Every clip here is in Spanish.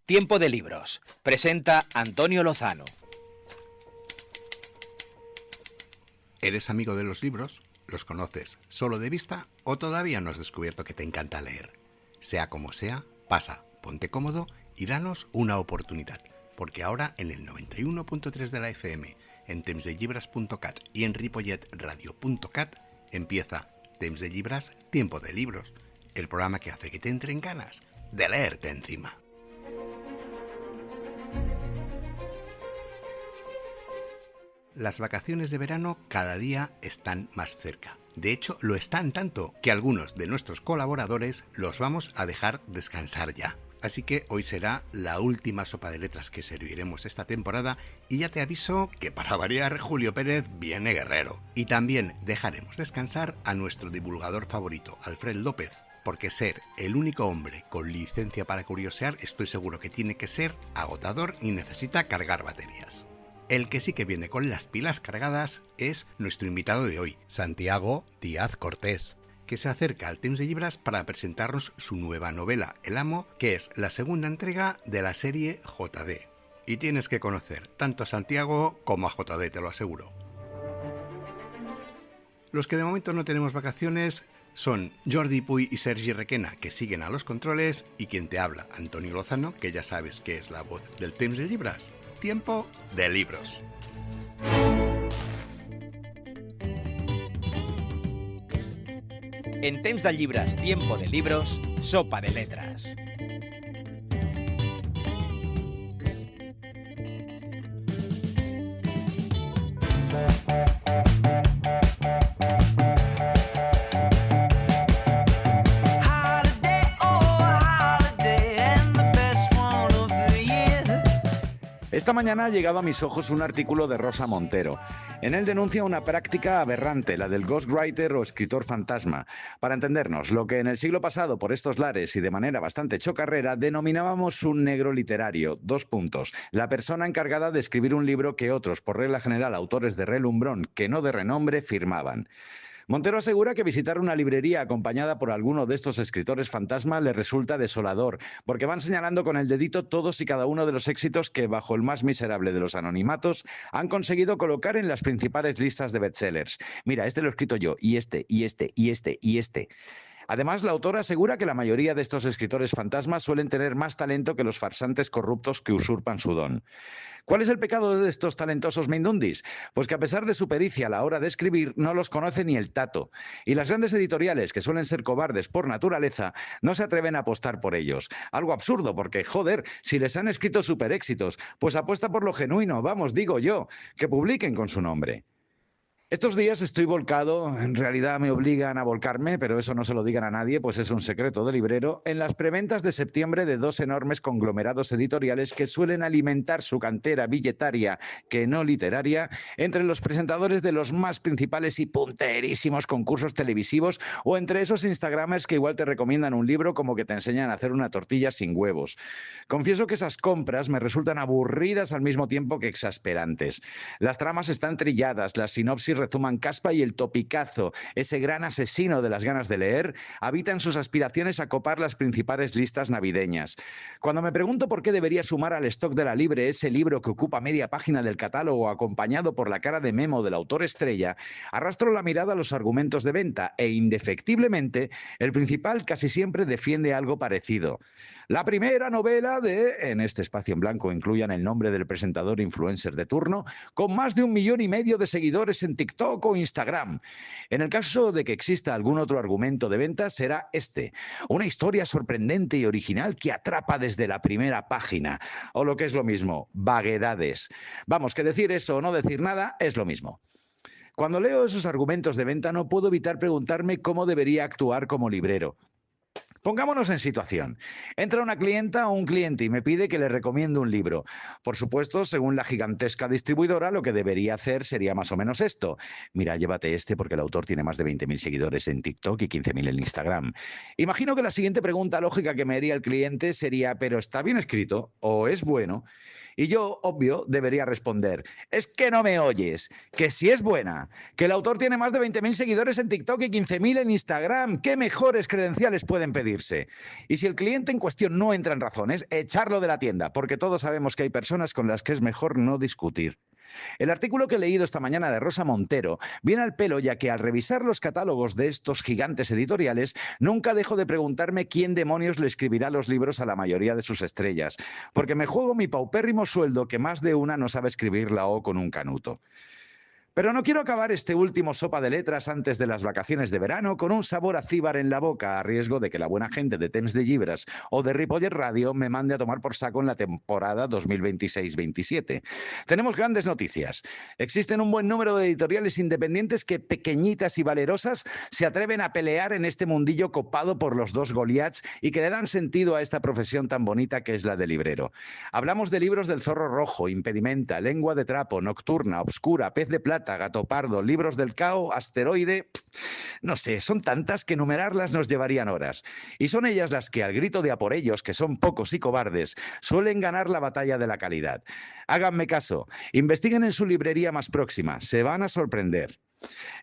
Tiempo de libros. Presenta Antonio Lozano. ¿Eres amigo de los libros? ¿Los conoces solo de vista o todavía no has descubierto que te encanta leer? Sea como sea, pasa, ponte cómodo y danos una oportunidad, porque ahora en el 91.3 de la FM, en tempsdellibras.cat y en ripolletradio.cat empieza Temps de Llibres, Tiempo de Libros, el programa que hace que te entren ganas de leerte encima. Las vacaciones de verano cada día están más cerca. De hecho, lo están tanto que algunos de nuestros colaboradores los vamos a dejar descansar ya. Así que hoy será la última sopa de letras que serviremos esta temporada y ya te aviso que para variar Julio Pérez viene guerrero. Y también dejaremos descansar a nuestro divulgador favorito, Alfred López, porque ser el único hombre con licencia para curiosear estoy seguro que tiene que ser agotador y necesita cargar baterías. El que sí que viene con las pilas cargadas es nuestro invitado de hoy, Santiago Díaz Cortés, que se acerca al Temps de Llibres para presentarnos su nueva novela, El Amo, que es la segunda entrega de la serie JD. Y tienes que conocer tanto a Santiago como a JD, te lo aseguro. Los que de momento no tenemos vacaciones son Jordi Puy y Sergi Requena, que siguen a los controles, y quien te habla, Antonio Lozano, que ya sabes que es la voz del Temps de Llibres. Tiempo de libros. En Temps de Llibres, Tiempo de Libros, sopa de letras. Esta mañana ha llegado a mis ojos un artículo de Rosa Montero. En él denuncia una práctica aberrante, la del ghostwriter o escritor fantasma. Para entendernos, lo que en el siglo pasado por estos lares y de manera bastante chocarrera denominábamos un negro literario. 2 puntos. La persona encargada de escribir un libro que otros, por regla general autores de relumbrón, que no de renombre, firmaban. Montero asegura que visitar una librería acompañada por alguno de estos escritores fantasma le resulta desolador, porque van señalando con el dedito todos y cada uno de los éxitos que, bajo el más miserable de los anonimatos, han conseguido colocar en las principales listas de bestsellers. Mira, este lo he escrito yo, y este, y este, y este, y este. Además, la autora asegura que la mayoría de estos escritores fantasmas suelen tener más talento que los farsantes corruptos que usurpan su don. ¿Cuál es el pecado de estos talentosos mindundis? Pues que a pesar de su pericia a la hora de escribir, no los conoce ni el tato. Y las grandes editoriales, que suelen ser cobardes por naturaleza, no se atreven a apostar por ellos. Algo absurdo, porque, joder, si les han escrito super éxitos, pues apuesta por lo genuino, vamos, digo yo, que publiquen con su nombre. Estos días estoy volcado, en realidad me obligan a volcarme, pero eso no se lo digan a nadie, pues es un secreto de librero, en las preventas de septiembre de 2 enormes conglomerados editoriales que suelen alimentar su cantera billetaria, que no literaria, entre los presentadores de los más principales y punterísimos concursos televisivos o entre esos instagramers que igual te recomiendan un libro como que te enseñan a hacer una tortilla sin huevos. Confieso que esas compras me resultan aburridas al mismo tiempo que exasperantes. Las tramas están trilladas, las sinopsis rezuman caspa y el topicazo, ese gran asesino de las ganas de leer, habita en sus aspiraciones a copar las principales listas navideñas. Cuando me pregunto por qué debería sumar al stock de la Libre ese libro que ocupa media página del catálogo acompañado por la cara de memo del autor estrella, arrastro la mirada a los argumentos de venta e indefectiblemente el principal casi siempre defiende algo parecido. La primera novela de, en este espacio en blanco incluyan el nombre del presentador influencer de turno, con más de 1,5 millones de seguidores en TikTok o Instagram. En el caso de que exista algún otro argumento de venta, será este: una historia sorprendente y original que atrapa desde la primera página. O lo que es lo mismo, vaguedades. Vamos, que decir eso o no decir nada es lo mismo. Cuando leo esos argumentos de venta no puedo evitar preguntarme cómo debería actuar como librero. Pongámonos en situación. Entra una clienta o un cliente y me pide que le recomiende un libro. Por supuesto, según la gigantesca distribuidora, lo que debería hacer sería más o menos esto. Mira, llévate este porque el autor tiene más de 20.000 seguidores en TikTok y 15.000 en Instagram. Imagino que la siguiente pregunta lógica que me haría el cliente sería: ¿pero está bien escrito? ¿O es bueno? Y yo, obvio, debería responder: es que no me oyes, que si es buena, que el autor tiene más de 20.000 seguidores en TikTok y 15.000 en Instagram. ¿Qué mejores credenciales pueden pedir? despedirse. Y si el cliente en cuestión no entra en razones, echarlo de la tienda, porque todos sabemos que hay personas con las que es mejor no discutir. El artículo que he leído esta mañana de Rosa Montero viene al pelo, ya que al revisar los catálogos de estos gigantes editoriales, nunca dejo de preguntarme quién demonios le escribirá los libros a la mayoría de sus estrellas, porque me juego mi paupérrimo sueldo que más de una no sabe escribir la O con un canuto. Pero no quiero acabar este último Sopa de Letras antes de las vacaciones de verano con un sabor a cíbar en la boca, a riesgo de que la buena gente de Temps de Llibres o de Ripollet Radio me mande a tomar por saco en la temporada 2026-27. Tenemos grandes noticias. Existen un buen número de editoriales independientes que, pequeñitas y valerosas, se atreven a pelear en este mundillo copado por los dos Goliats y que le dan sentido a esta profesión tan bonita que es la de librero. Hablamos de libros del Zorro Rojo, Impedimenta, Lengua de Trapo, Nocturna, Obscura, Pez de Plata, Gato Pardo, Libros del Cao, Asteroide... No sé, son tantas que enumerarlas nos llevarían horas. Y son ellas las que, al grito de a por ellos, que son pocos y cobardes, suelen ganar la batalla de la calidad. Háganme caso, investiguen en su librería más próxima, se van a sorprender.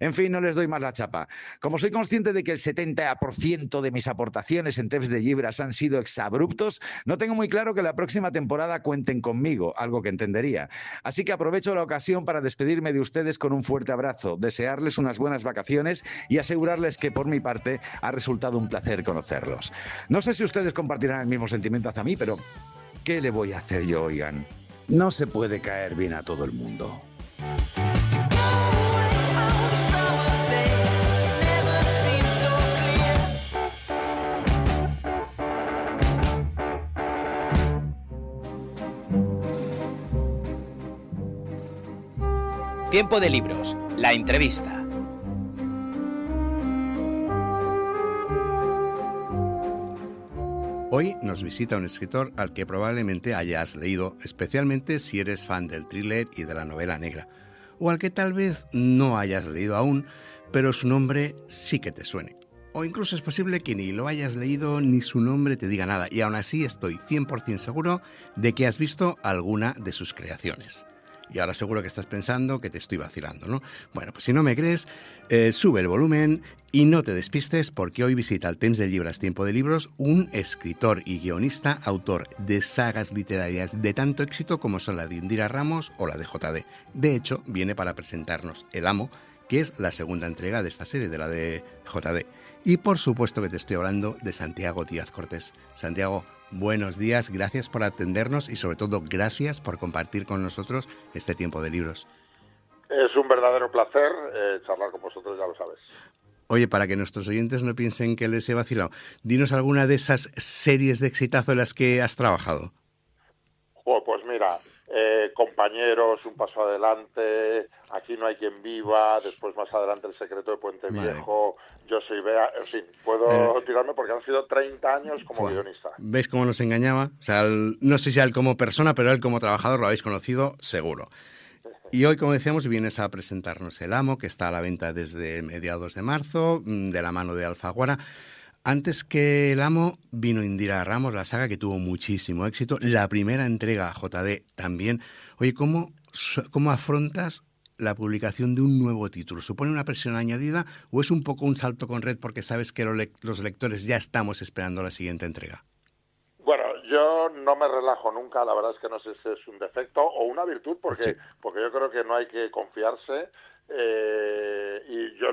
En fin, no les doy más la chapa. Como soy consciente de que el 70% de mis aportaciones en Temps de Llibres han sido exabruptos, no tengo muy claro que la próxima temporada cuenten conmigo, algo que entendería. Así que aprovecho la ocasión para despedirme de ustedes con un fuerte abrazo, desearles unas buenas vacaciones y asegurarles que por mi parte ha resultado un placer conocerlos. No sé si ustedes compartirán el mismo sentimiento hacia mí, pero ¿qué le voy a hacer yo, oigan? No se puede caer bien a todo el mundo. Tiempo de libros, la entrevista. Hoy nos visita un escritor al que probablemente hayas leído, especialmente si eres fan del thriller y de la novela negra, o al que tal vez no hayas leído aún, pero su nombre sí que te suene. O incluso es posible que ni lo hayas leído ni su nombre te diga nada, y aún así estoy 100% seguro de que has visto alguna de sus creaciones. Y ahora seguro que estás pensando que te estoy vacilando, ¿no? Bueno, pues si no me crees, sube el volumen y no te despistes, porque hoy visita el Temps de Llibres Tiempo de Libros un escritor y guionista, autor de sagas literarias de tanto éxito como son la de Indira Ramos o la de JD. De hecho, viene para presentarnos El Amo, que es la segunda entrega de esta serie, de la de JD. Y por supuesto que te estoy hablando de Santiago Díaz Cortés. Santiago, buenos días, gracias por atendernos y sobre todo gracias por compartir con nosotros este tiempo de libros. Es un verdadero placer charlar con vosotros, ya lo sabes. Oye, para que nuestros oyentes no piensen que les he vacilado, dinos alguna de esas series de exitazo en las que has trabajado. Pues mira, Compañeros, Un paso adelante, Aquí no hay quien viva, después más adelante El secreto de Puente Viejo, Yo soy Bea, en fin, puedo tirarme porque han sido 30 años como guionista. ¿Ves cómo nos engañaba? O sea, no sé si a él como persona, pero a él como trabajador lo habéis conocido seguro. Y hoy, como decíamos, vienes a presentarnos El Amo, que está a la venta desde mediados de marzo, de la mano de Alfaguara. Antes que El Amo vino Indira Ramos, la saga que tuvo muchísimo éxito. La primera entrega, JD, también. Oye, ¿cómo afrontas la publicación de un nuevo título? ¿Supone una presión añadida o es un poco un salto con red porque sabes que los lectores ya estamos esperando la siguiente entrega? Bueno, yo no me relajo nunca, la verdad es que no sé si es un defecto o una virtud, porque yo creo que no hay que confiarse. Y yo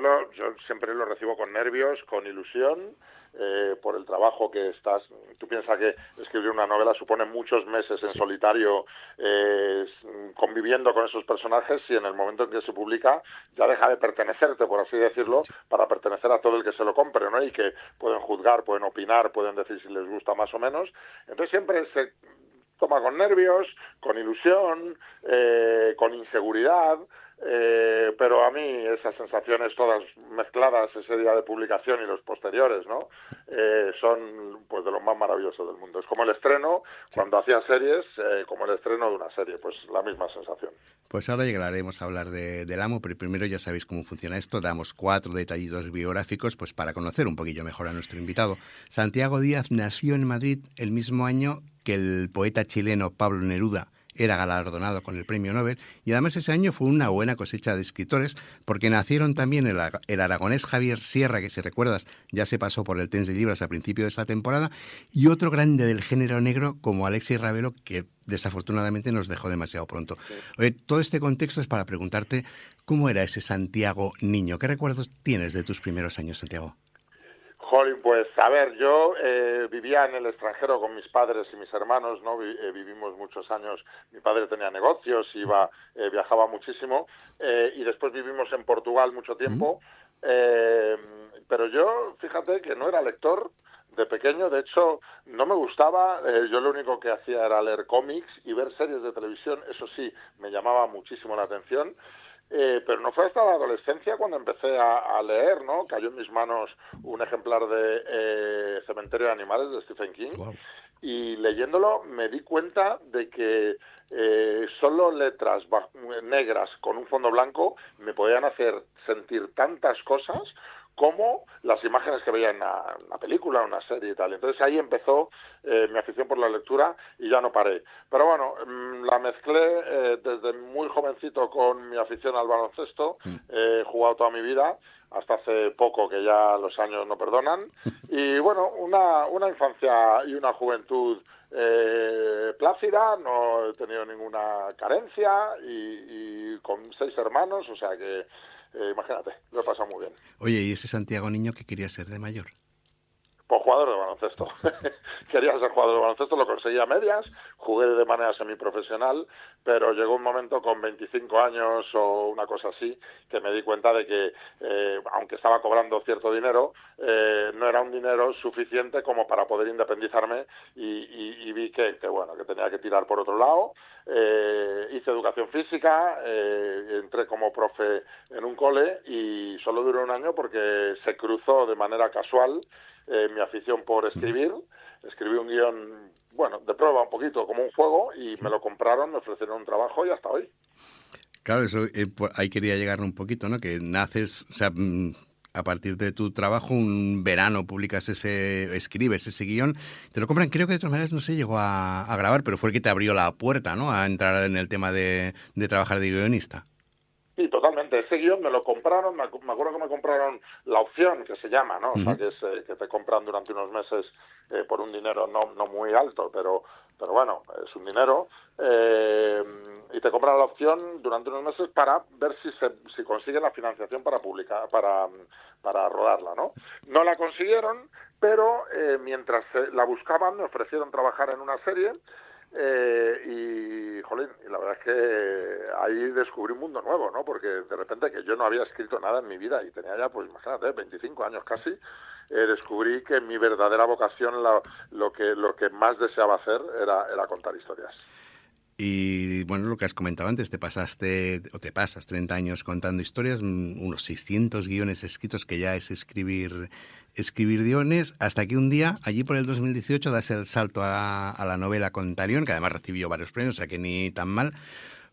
siempre lo recibo con nervios, con ilusión, por el trabajo que estás. Tú piensas que escribir una novela supone muchos meses en solitario conviviendo con esos personajes, y en el momento en que se publica ya deja de pertenecerte, por así decirlo, para pertenecer a todo el que se lo compre, ¿no? Y que pueden juzgar, pueden opinar, pueden decir si les gusta más o menos. Entonces siempre se toma con nervios, con ilusión, con inseguridad. Pero a mí esas sensaciones todas mezcladas ese día de publicación y los posteriores, ¿no? Son pues de lo más maravilloso del mundo. Es como el estreno, cuando hacía series, como el estreno de una serie, pues la misma sensación. Pues ahora llegaremos a hablar del Amo, pero primero ya sabéis cómo funciona esto. Damos 4 detallitos biográficos pues para conocer un poquillo mejor a nuestro invitado. Santiago Díaz nació en Madrid el mismo año que el poeta chileno Pablo Neruda, era galardonado con el premio Nobel, y además ese año fue una buena cosecha de escritores, porque nacieron también el aragonés Javier Sierra, que si recuerdas ya se pasó por el Tens de Libras a principio de esta temporada, y otro grande del género negro como Alexis Ravelo, que desafortunadamente nos dejó demasiado pronto. Oye, todo este contexto es para preguntarte cómo era ese Santiago niño. ¿Qué recuerdos tienes de tus primeros años, Santiago? Jolín, pues a ver, yo vivía en el extranjero con mis padres y mis hermanos, ¿no? Vivimos muchos años, mi padre tenía negocios, viajaba muchísimo, y después vivimos en Portugal mucho tiempo, pero yo, fíjate que no era lector de pequeño, de hecho no me gustaba, yo lo único que hacía era leer cómics y ver series de televisión, eso sí, me llamaba muchísimo la atención. Pero no fue hasta la adolescencia cuando empecé a leer, ¿no? Cayó en mis manos un ejemplar de Cementerio de Animales de Stephen King. Wow. Y leyéndolo me di cuenta de que solo letras negras con un fondo blanco me podían hacer sentir tantas cosas como las imágenes que veía en una película, una serie y tal. Entonces ahí empezó mi afición por la lectura y ya no paré. Pero bueno, la mezclé desde muy jovencito con mi afición al baloncesto. He jugado toda mi vida, hasta hace poco, que ya los años no perdonan. Y bueno, una infancia y una juventud plácida, no he tenido ninguna carencia y con 6 hermanos, o sea que imagínate, lo he pasado muy bien. Oye, ¿y ese Santiago niño qué quería ser de mayor? Pues jugador de baloncesto. Quería ser jugador de baloncesto, lo conseguí a medias, jugué de manera semiprofesional, pero llegó un momento con 25 años o una cosa así, que me di cuenta de que, aunque estaba cobrando cierto dinero, no era un dinero suficiente como para poder independizarme y vi que tenía que tirar por otro lado. Hice educación física, entré como profe en un cole y solo duró un año porque se cruzó de manera casual mi afición por escribir. Escribí un guión, de prueba un poquito, como un juego, y me lo compraron, me ofrecieron un trabajo y hasta hoy. Claro, eso ahí quería llegar un poquito, ¿no? Que naces, o sea, a partir de tu trabajo, un verano escribes ese guión, te lo compran, creo que de todas maneras no se llegó a grabar, pero fue el que te abrió la puerta, ¿no? A entrar en el tema de trabajar de guionista. Sí, totalmente. Ese guión me lo compraron, me acuerdo que me compraron la opción, que se llama, ¿no? O sea, que es que te compran durante unos meses por un dinero no muy alto, pero bueno, es un dinero, y te compran la opción durante unos meses para ver si consiguen la financiación para publicar, para rodarla, ¿no? No la consiguieron, pero mientras la buscaban me ofrecieron trabajar en una serie. Y la verdad es que ahí descubrí un mundo nuevo, ¿no? Porque de repente, que yo no había escrito nada en mi vida y tenía ya, pues imagínate, 25 años casi, descubrí que mi verdadera vocación, lo que más deseaba hacer era contar historias. Y bueno, lo que has comentado antes, te pasas 30 años contando historias, unos 600 guiones escritos, que ya es escribir guiones, hasta que un día, allí por el 2018, das el salto a la novela con Talión, que además recibió varios premios, o sea que ni tan mal.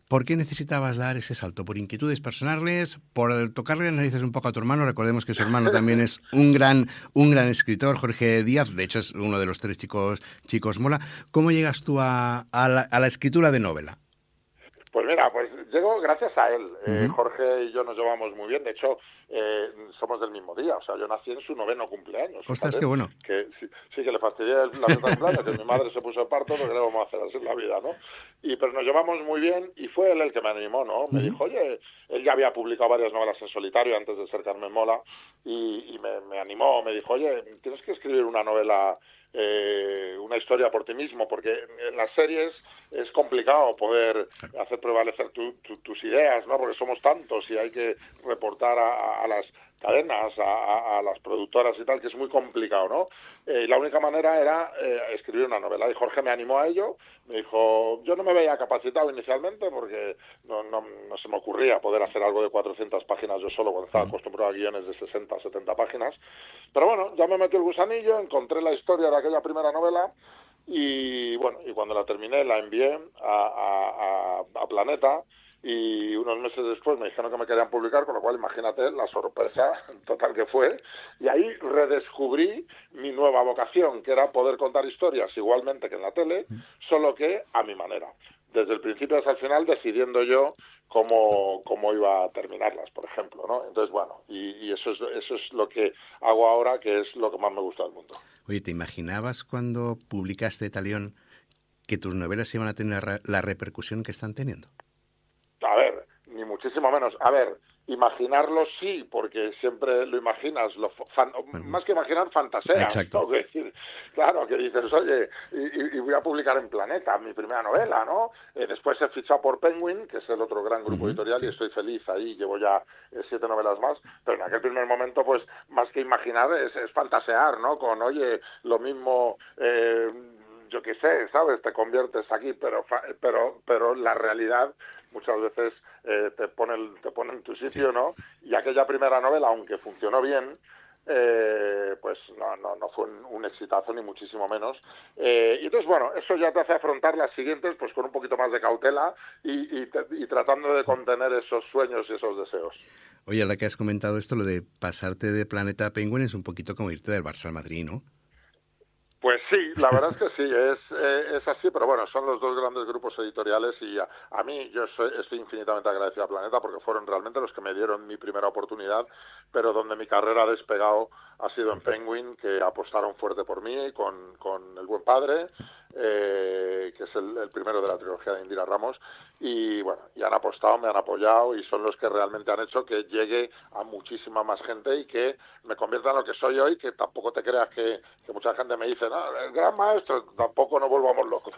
¿Por qué necesitabas dar ese salto? ¿Por inquietudes personales? ¿Por tocarle las narices un poco a tu hermano? Recordemos que su hermano también es un gran escritor, Jorge Díaz. De hecho, es uno de los 3 chicos Mola. ¿Cómo llegas tú a la escritura de novela? Pues mira, llego gracias a él. Jorge y yo nos llevamos muy bien. De hecho, somos del mismo día. O sea, yo nací en su 9º cumpleaños. Ostras, qué bueno. Que sí que le fastidié la fiesta de cumpleaños, que mi madre se puso de parto, porque le vamos a hacer así en la vida, ¿no? Pero nos llevamos muy bien y fue él el que me animó, ¿no? Me dijo, oye, él ya había publicado varias novelas en solitario antes de ser Carmen Mola y me animó, me dijo, oye, tienes que escribir una novela, una historia por ti mismo, porque en las series es complicado poder hacer prevalecer tus ideas, ¿no? Porque somos tantos y hay que reportar a las cadenas, a las productoras y tal, que es muy complicado, ¿no? La única manera era escribir una novela, y Jorge me animó a ello. Me dijo, yo no me veía capacitado inicialmente porque no se me ocurría poder hacer algo de 400 páginas yo solo, cuando estaba acostumbrado a guiones de 60, 70 páginas. Pero bueno, ya me metió el gusanillo, encontré la historia de aquella primera novela y cuando la terminé la envié a Planeta, y unos meses después me dijeron que me querían publicar, con lo cual imagínate la sorpresa total que fue. Y ahí redescubrí mi nueva vocación, que era poder contar historias igualmente que en la tele, solo que a mi manera. desde el principio hasta el final decidiendo yo cómo iba a terminarlas, por ejemplo, ¿no? Entonces, bueno, y eso es lo que hago ahora, que es lo que más me gusta del mundo. Oye, ¿te imaginabas cuando publicaste Talión que tus novelas iban a tener la repercusión que están teniendo? A ver, ni muchísimo menos. A ver, imaginarlo sí, porque siempre lo imaginas, más que imaginar, fantaseas. Exacto. ¿No? Que decir, claro, que dices, oye, y voy a publicar en Planeta mi primera novela, ¿no? Después he fichado por Penguin, que es el otro gran grupo editorial, sí. y estoy feliz ahí, llevo ya 7 novelas más, pero en aquel primer momento, pues, más que imaginar, es fantasear, ¿no? Con, oye, lo mismo... yo qué sé, ¿sabes? Te conviertes aquí, pero la realidad muchas veces te pone en tu sitio, Sí. ¿no? Y aquella primera novela, aunque funcionó bien, pues no fue un exitazo, ni muchísimo menos. Y entonces, bueno, eso ya te hace afrontar las siguientes pues con un poquito más de cautela y tratando de contener esos sueños y esos deseos. Oye, ahora que has comentado esto, lo de pasarte de Planeta a Penguin es un poquito como irte del Barça al Madrid, ¿no? Pues sí, la verdad es que sí, es así, pero bueno, son los dos grandes grupos editoriales y a mí yo estoy infinitamente agradecido a Planeta porque fueron realmente los que me dieron mi primera oportunidad, pero donde mi carrera ha despegado ha sido en Penguin, que apostaron fuerte por mí con El Buen Padre, que es el primero de la trilogía de Indira Ramos, y bueno, y han apostado, me han apoyado y son los que realmente han hecho que llegue a muchísima más gente y que me convierta en lo que soy hoy, que tampoco te creas que mucha gente me dice, no, el gran maestro, tampoco nos volvamos locos.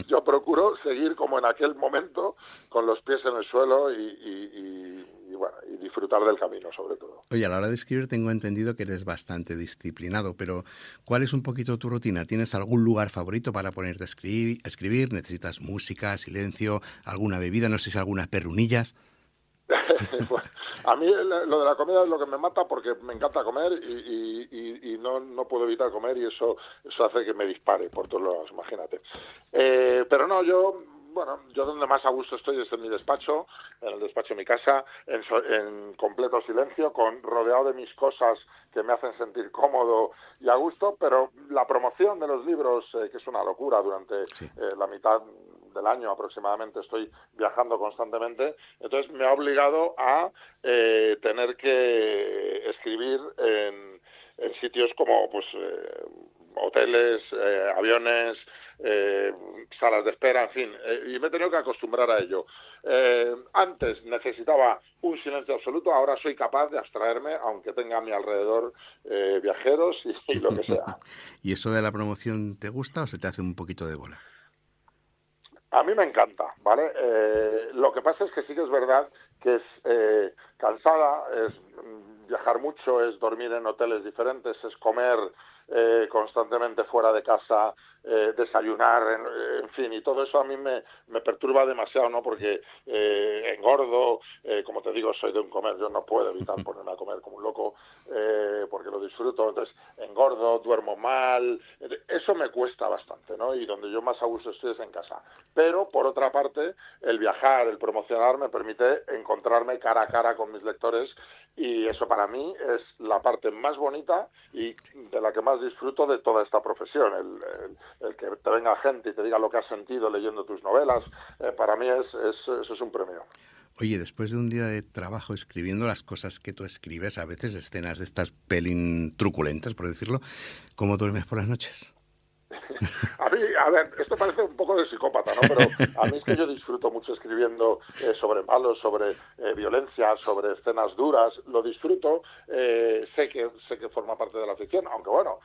Yo procuro seguir como en aquel momento, con los pies en el suelo y bueno, y disfrutar del camino, sobre todo. Oye, a la hora de escribir tengo entendido que eres bastante disciplinado, pero ¿cuál es un poquito tu rutina? ¿Tienes algún lugar favorito para ponerte a escribir? ¿Necesitas música, silencio, alguna bebida, no sé si algunas perrunillas? Bueno, a mí lo de la comida es lo que me mata porque me encanta comer y no puedo evitar comer y eso hace que me dispare por todos lados, imagínate. Pero no, yo donde más a gusto estoy es en mi despacho, en el despacho de mi casa, en completo silencio, rodeado de mis cosas que me hacen sentir cómodo y a gusto, pero la promoción de los libros, que es una locura durante la mitad del año aproximadamente, estoy viajando constantemente, entonces me ha obligado a tener que escribir en sitios como pues hoteles, aviones, salas de espera, en fin, y me he tenido que acostumbrar a ello. Antes necesitaba un silencio absoluto, ahora soy capaz de abstraerme, aunque tenga a mi alrededor viajeros y lo que sea. ¿Y eso de la promoción te gusta o se te hace un poquito de bola? A mí me encanta, ¿vale? Lo que pasa es que sí que es verdad que es cansada, es viajar mucho, es dormir en hoteles diferentes, es comer constantemente fuera de casa, desayunar, en fin, y todo eso a mí me perturba demasiado, ¿no? Porque engordo, como te digo, soy de un comer, yo no puedo evitar ponerme a comer como un loco, porque lo disfruto, entonces engordo, duermo mal, eso me cuesta bastante, ¿no? Y donde yo más a gusto estoy es en casa. Pero, por otra parte, el viajar, el promocionar me permite encontrarme cara a cara con mis lectores y eso para mí es la parte más bonita y de la que más disfruto de toda esta profesión, el que te venga gente y te diga lo que has sentido leyendo tus novelas, para mí eso es un premio. Oye, después de un día de trabajo escribiendo las cosas que tú escribes, a veces escenas de estas pelín truculentas, por decirlo, ¿cómo duermes por las noches? A mí, a ver, esto parece un poco de psicópata, ¿no? Pero a mí es que yo disfruto mucho escribiendo sobre malos, sobre violencia, sobre escenas duras, lo disfruto, sé que forma parte de la ficción, aunque bueno,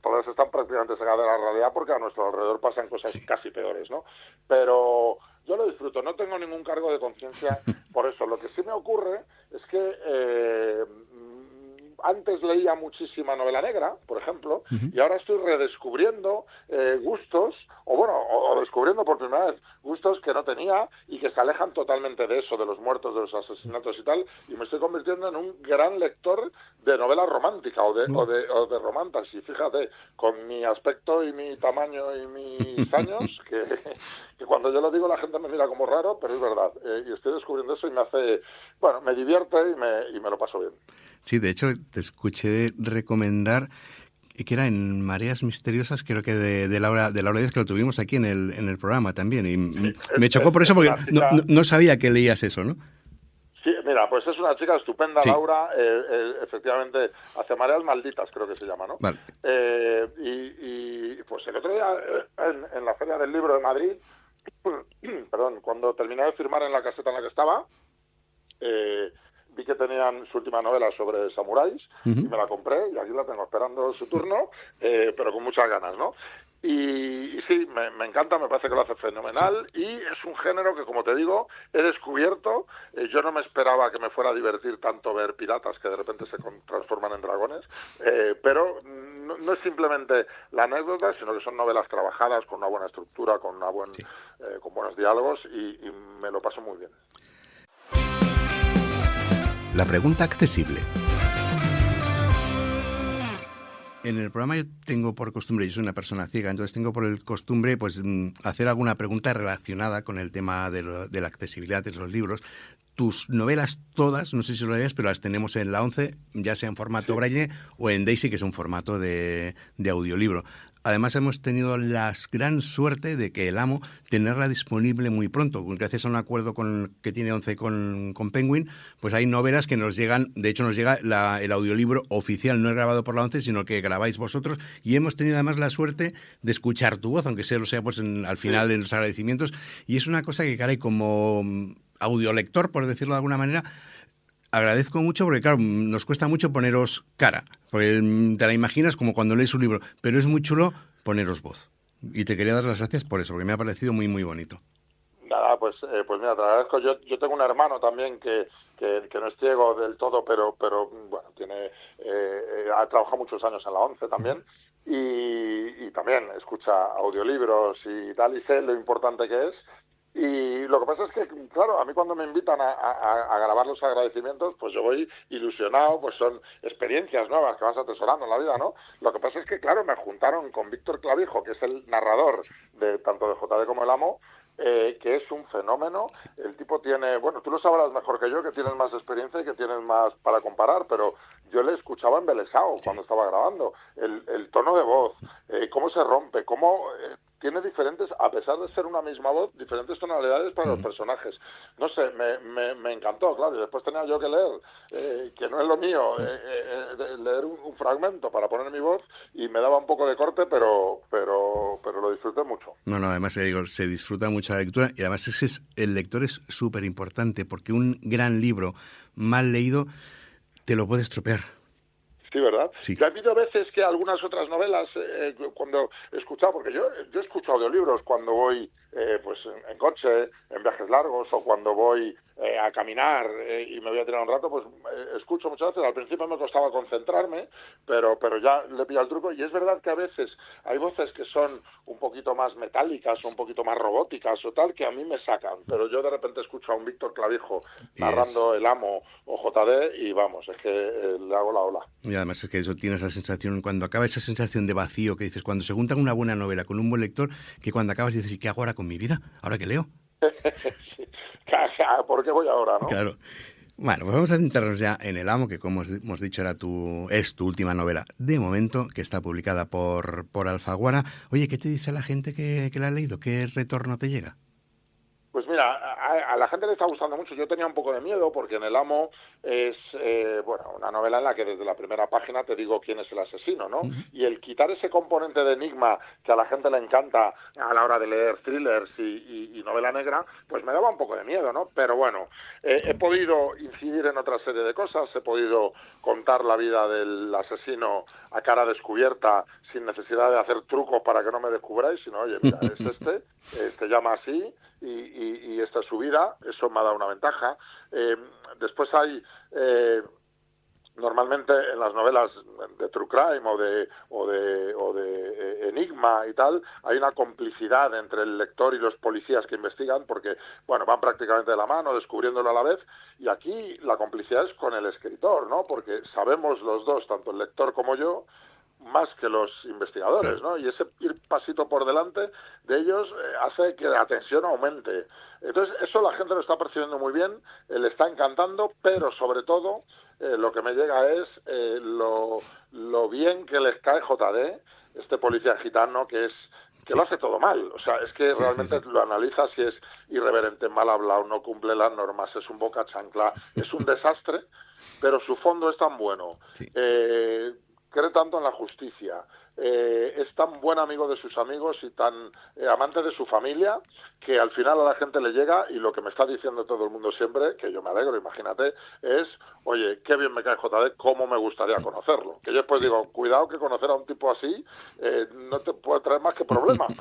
todas están prácticamente sacadas de la realidad porque a nuestro alrededor pasan cosas casi peores, ¿no? Pero yo lo disfruto, no tengo ningún cargo de conciencia por eso. Lo que sí me ocurre es que antes leía muchísima novela negra, por ejemplo, y ahora estoy redescubriendo gustos, o descubriendo por primera vez gustos que no tenía y que se alejan totalmente de eso, de los muertos, de los asesinatos y tal, y me estoy convirtiendo en un gran lector de novela romántica o de romantas, y fíjate, con mi aspecto y mi tamaño y mis años, que cuando yo lo digo la gente me mira como raro, pero es verdad, y estoy descubriendo eso y me divierte y me lo paso bien. Sí, de hecho, te escuché recomendar Y que era en Mareas Misteriosas, creo que de Laura Díaz, que lo tuvimos aquí en el programa también. Y me chocó por eso, porque no sabía que leías eso, ¿no? Sí, mira, pues es una chica estupenda, sí. Laura, efectivamente, hace Mareas Malditas, creo que se llama, ¿no? Vale. Y pues el otro día, en la Feria del Libro de Madrid, perdón, cuando terminé de firmar en la caseta en la que estaba, vi que tenían su última novela sobre samuráis, y me la compré, y aquí la tengo esperando su turno, pero con muchas ganas, ¿no? Y sí, me encanta, me parece que lo hace fenomenal, y es un género que, como te digo, he descubierto. Yo no me esperaba que me fuera a divertir tanto ver piratas que de repente se transforman en dragones, pero no es simplemente la anécdota, sino que son novelas trabajadas con una buena estructura, con buenos diálogos, y me lo paso muy bien. La pregunta accesible. En el programa yo tengo por costumbre, yo soy una persona ciega, entonces tengo por el costumbre pues hacer alguna pregunta relacionada con el tema de la accesibilidad de los libros. Tus novelas todas, no sé si lo lees, pero las tenemos en la 11, ya sea en formato braille o en Daisy, que es un formato de audiolibro. Además, hemos tenido la gran suerte de que El Amo tenerla disponible muy pronto. Gracias a un acuerdo que tiene 11 con Penguin, pues hay novelas que nos llegan. De hecho, nos llega el audiolibro oficial, no es grabado por la 11, sino que grabáis vosotros. Y hemos tenido además la suerte de escuchar tu voz, aunque sea pues al final de los agradecimientos. Y es una cosa que, caray, como audiolector, por decirlo de alguna manera, agradezco mucho porque, claro, nos cuesta mucho poneros cara, porque te la imaginas como cuando lees un libro, pero es muy chulo poneros voz. Y te quería dar las gracias por eso, porque me ha parecido muy, muy bonito. Nada, pues mira, te agradezco. Yo tengo un hermano también que no es ciego del todo, pero bueno, ha trabajado muchos años en la 11 también, y también escucha audiolibros y tal, y sé lo importante que es. Y lo que pasa es que, claro, a mí cuando me invitan a grabar los agradecimientos, pues yo voy ilusionado, pues son experiencias nuevas que vas atesorando en la vida, ¿no? Lo que pasa es que, claro, me juntaron con Víctor Clavijo, que es el narrador de tanto de JD como El Amo, que es un fenómeno. El tipo tiene, bueno, tú lo sabrás mejor que yo, que tienes más experiencia y que tienes más para comparar, pero yo le escuchaba embelesado cuando estaba grabando. El tono de voz, cómo se rompe, cómo tiene diferentes, a pesar de ser una misma voz, diferentes tonalidades para los personajes. No sé, me encantó, claro, y después tenía yo que leer, que no es lo mío, leer un fragmento para poner mi voz, y me daba un poco de corte, pero lo disfruté mucho. No, además se disfruta mucho la lectura, y además el lector es súper importante, porque un gran libro mal leído te lo puede estropear. Sí, ¿verdad? Sí. Ya ha habido veces que algunas otras novelas, cuando he escuchado, porque yo he escuchado audiolibros cuando voy pues en coche, en viajes largos, o cuando voy a caminar y me voy a tirar un rato, pues escucho muchas veces. Al principio me costaba concentrarme, pero ya le pillo el truco. Y es verdad que a veces hay voces que son un poquito más metálicas o un poquito más robóticas o tal, que a mí me sacan. Pero yo de repente escucho a un Víctor Clavijo narrando El Amo o JD y vamos, es que le hago la ola. Y además es que eso tiene esa sensación, cuando acaba esa sensación de vacío que dices, cuando se junta una buena novela con un buen lector, que cuando acabas dices, ¿y qué hago ahora con mi vida? ¿Ahora qué leo? Sí. ¿Por qué voy ahora, no? Claro. Bueno, pues vamos a centrarnos ya en El Amo, que como hemos dicho es tu última novela de momento, que está publicada por Alfaguara. Oye, ¿qué te dice la gente que la ha leído? ¿Qué retorno te llega? Pues mira, a la gente le está gustando mucho. Yo tenía un poco de miedo porque en El Amo es una novela en la que desde la primera página te digo quién es el asesino, ¿no? Y el quitar ese componente de enigma que a la gente le encanta a la hora de leer thrillers y novela negra, pues me daba un poco de miedo, ¿no? Pero bueno, he podido incidir en otra serie de cosas, he podido contar la vida del asesino a cara descubierta, sin necesidad de hacer trucos para que no me descubráis, sino, oye, mira, es se llama así, y esta es su vida. Eso me ha dado una ventaja. Después hay normalmente en las novelas de true crime o de enigma y tal, hay una complicidad entre el lector y los policías que investigan, porque bueno, van prácticamente de la mano, descubriéndolo a la vez. Y aquí la complicidad es con el escritor, ¿no? Porque sabemos los dos, tanto el lector como yo, más que los investigadores, ¿no? Y ese ir pasito por delante de ellos hace que la tensión aumente. Entonces, eso la gente lo está percibiendo muy bien, le está encantando, pero sobre todo lo que me llega es lo bien que les cae JD, este policía gitano que lo hace todo mal. O sea, es que realmente lo analizas y es irreverente, mal hablado, no cumple las normas, es un boca chancla, es un desastre, pero su fondo es tan bueno. Cree tanto en la justicia, es tan buen amigo de sus amigos y tan amante de su familia, que al final a la gente le llega, y lo que me está diciendo todo el mundo siempre, que yo me alegro, imagínate, es, oye, qué bien me cae JD, cómo me gustaría conocerlo. Que yo después digo, cuidado que conocer a un tipo así no te puede traer más que problemas,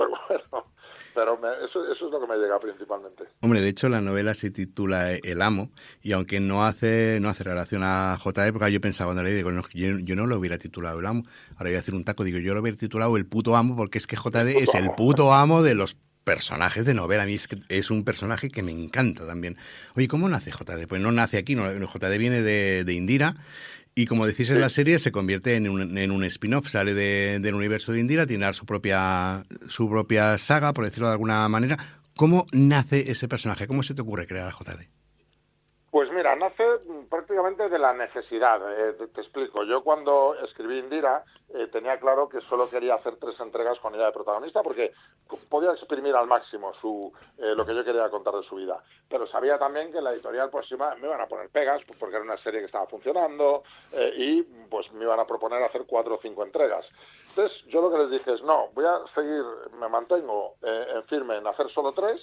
pero bueno, eso es lo que me llega principalmente. Hombre, de hecho la novela se titula El amo, y aunque no hace relación a JD, porque yo pensaba cuando le digo, no, yo no lo hubiera titulado El amo, ahora voy a hacer un taco, digo, yo lo hubiera titulado El puto amo, porque es que JD es el puto amo de los personajes de novela. A mí es un personaje que me encanta también. Oye, ¿cómo nace JD? Pues no nace aquí, no, JD viene de Indira, y como decís en la serie, se convierte en un spin-off, sale del universo de Indira, tiene su propia saga, por decirlo de alguna manera. ¿Cómo nace ese personaje? ¿Cómo se te ocurre crear a JD? Pues mira, nace prácticamente de la necesidad. Te explico. Yo cuando escribí Indira tenía claro que solo quería hacer 3 entregas con ella de protagonista porque podía exprimir al máximo lo que yo quería contar de su vida. Pero sabía también que la editorial pues me iban a poner pegas porque era una serie que estaba funcionando y pues me iban a proponer hacer 4 o 5 entregas. Entonces yo lo que les dije es, no, voy a seguir, me mantengo en firme en hacer solo 3,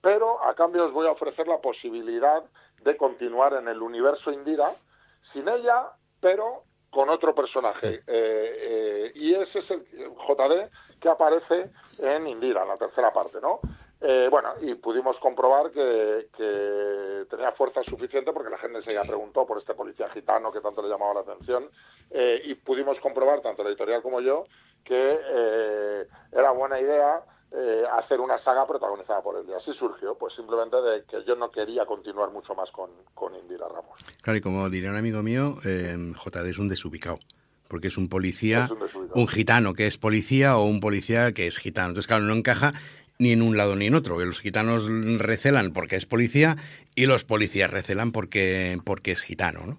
pero a cambio os voy a ofrecer la posibilidad de continuar en el universo Indira sin ella, pero con otro personaje. Y ese es el JD que aparece en Indira, en la tercera parte, ¿no? Bueno, y pudimos comprobar que tenía fuerza suficiente porque la gente se ya preguntó por este policía gitano que tanto le llamaba la atención, y pudimos comprobar, tanto la editorial como yo, que era buena idea hacer una saga protagonizada por él. Y así surgió, pues simplemente de que yo no quería continuar mucho más con Indira Ramos. Claro, y como diría un amigo mío, JD es un desubicado, porque es un policía, un gitano que es policía o un policía que es gitano. Entonces, claro, no encaja ni en un lado ni en otro. Los gitanos recelan porque es policía y los policías recelan porque es gitano, ¿no?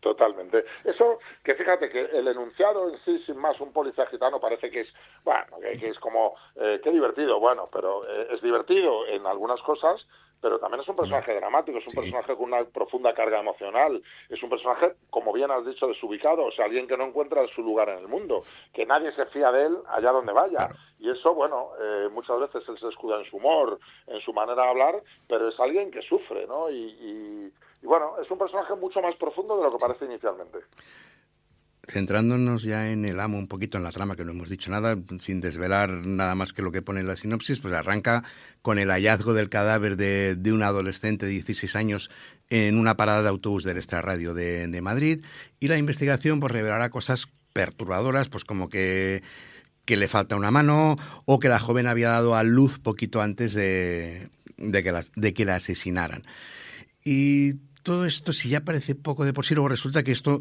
Totalmente. Eso, que fíjate que el enunciado en sí, sin más, un policía gitano parece que es, bueno, que es como, qué divertido, bueno, pero es divertido en algunas cosas, pero también es un personaje dramático, es un personaje con una profunda carga emocional, es un personaje, como bien has dicho, desubicado, o sea, alguien que no encuentra su lugar en el mundo, que nadie se fía de él allá donde vaya. Claro. Y eso, bueno, muchas veces él se escuda en su humor, en su manera de hablar, pero es alguien que sufre, ¿no? Y bueno, es un personaje mucho más profundo de lo que parece inicialmente. Centrándonos ya en el amo, un poquito en la trama, que no hemos dicho nada, sin desvelar nada más que lo que pone en la sinopsis, pues arranca con el hallazgo del cadáver de un adolescente de 16 años en una parada de autobús del Extrarradio de Madrid, y la investigación pues revelará cosas perturbadoras, pues como que le falta una mano, o que la joven había dado a luz poquito antes de que la asesinaran. Y todo esto, si ya parece poco de por sí, luego resulta que esto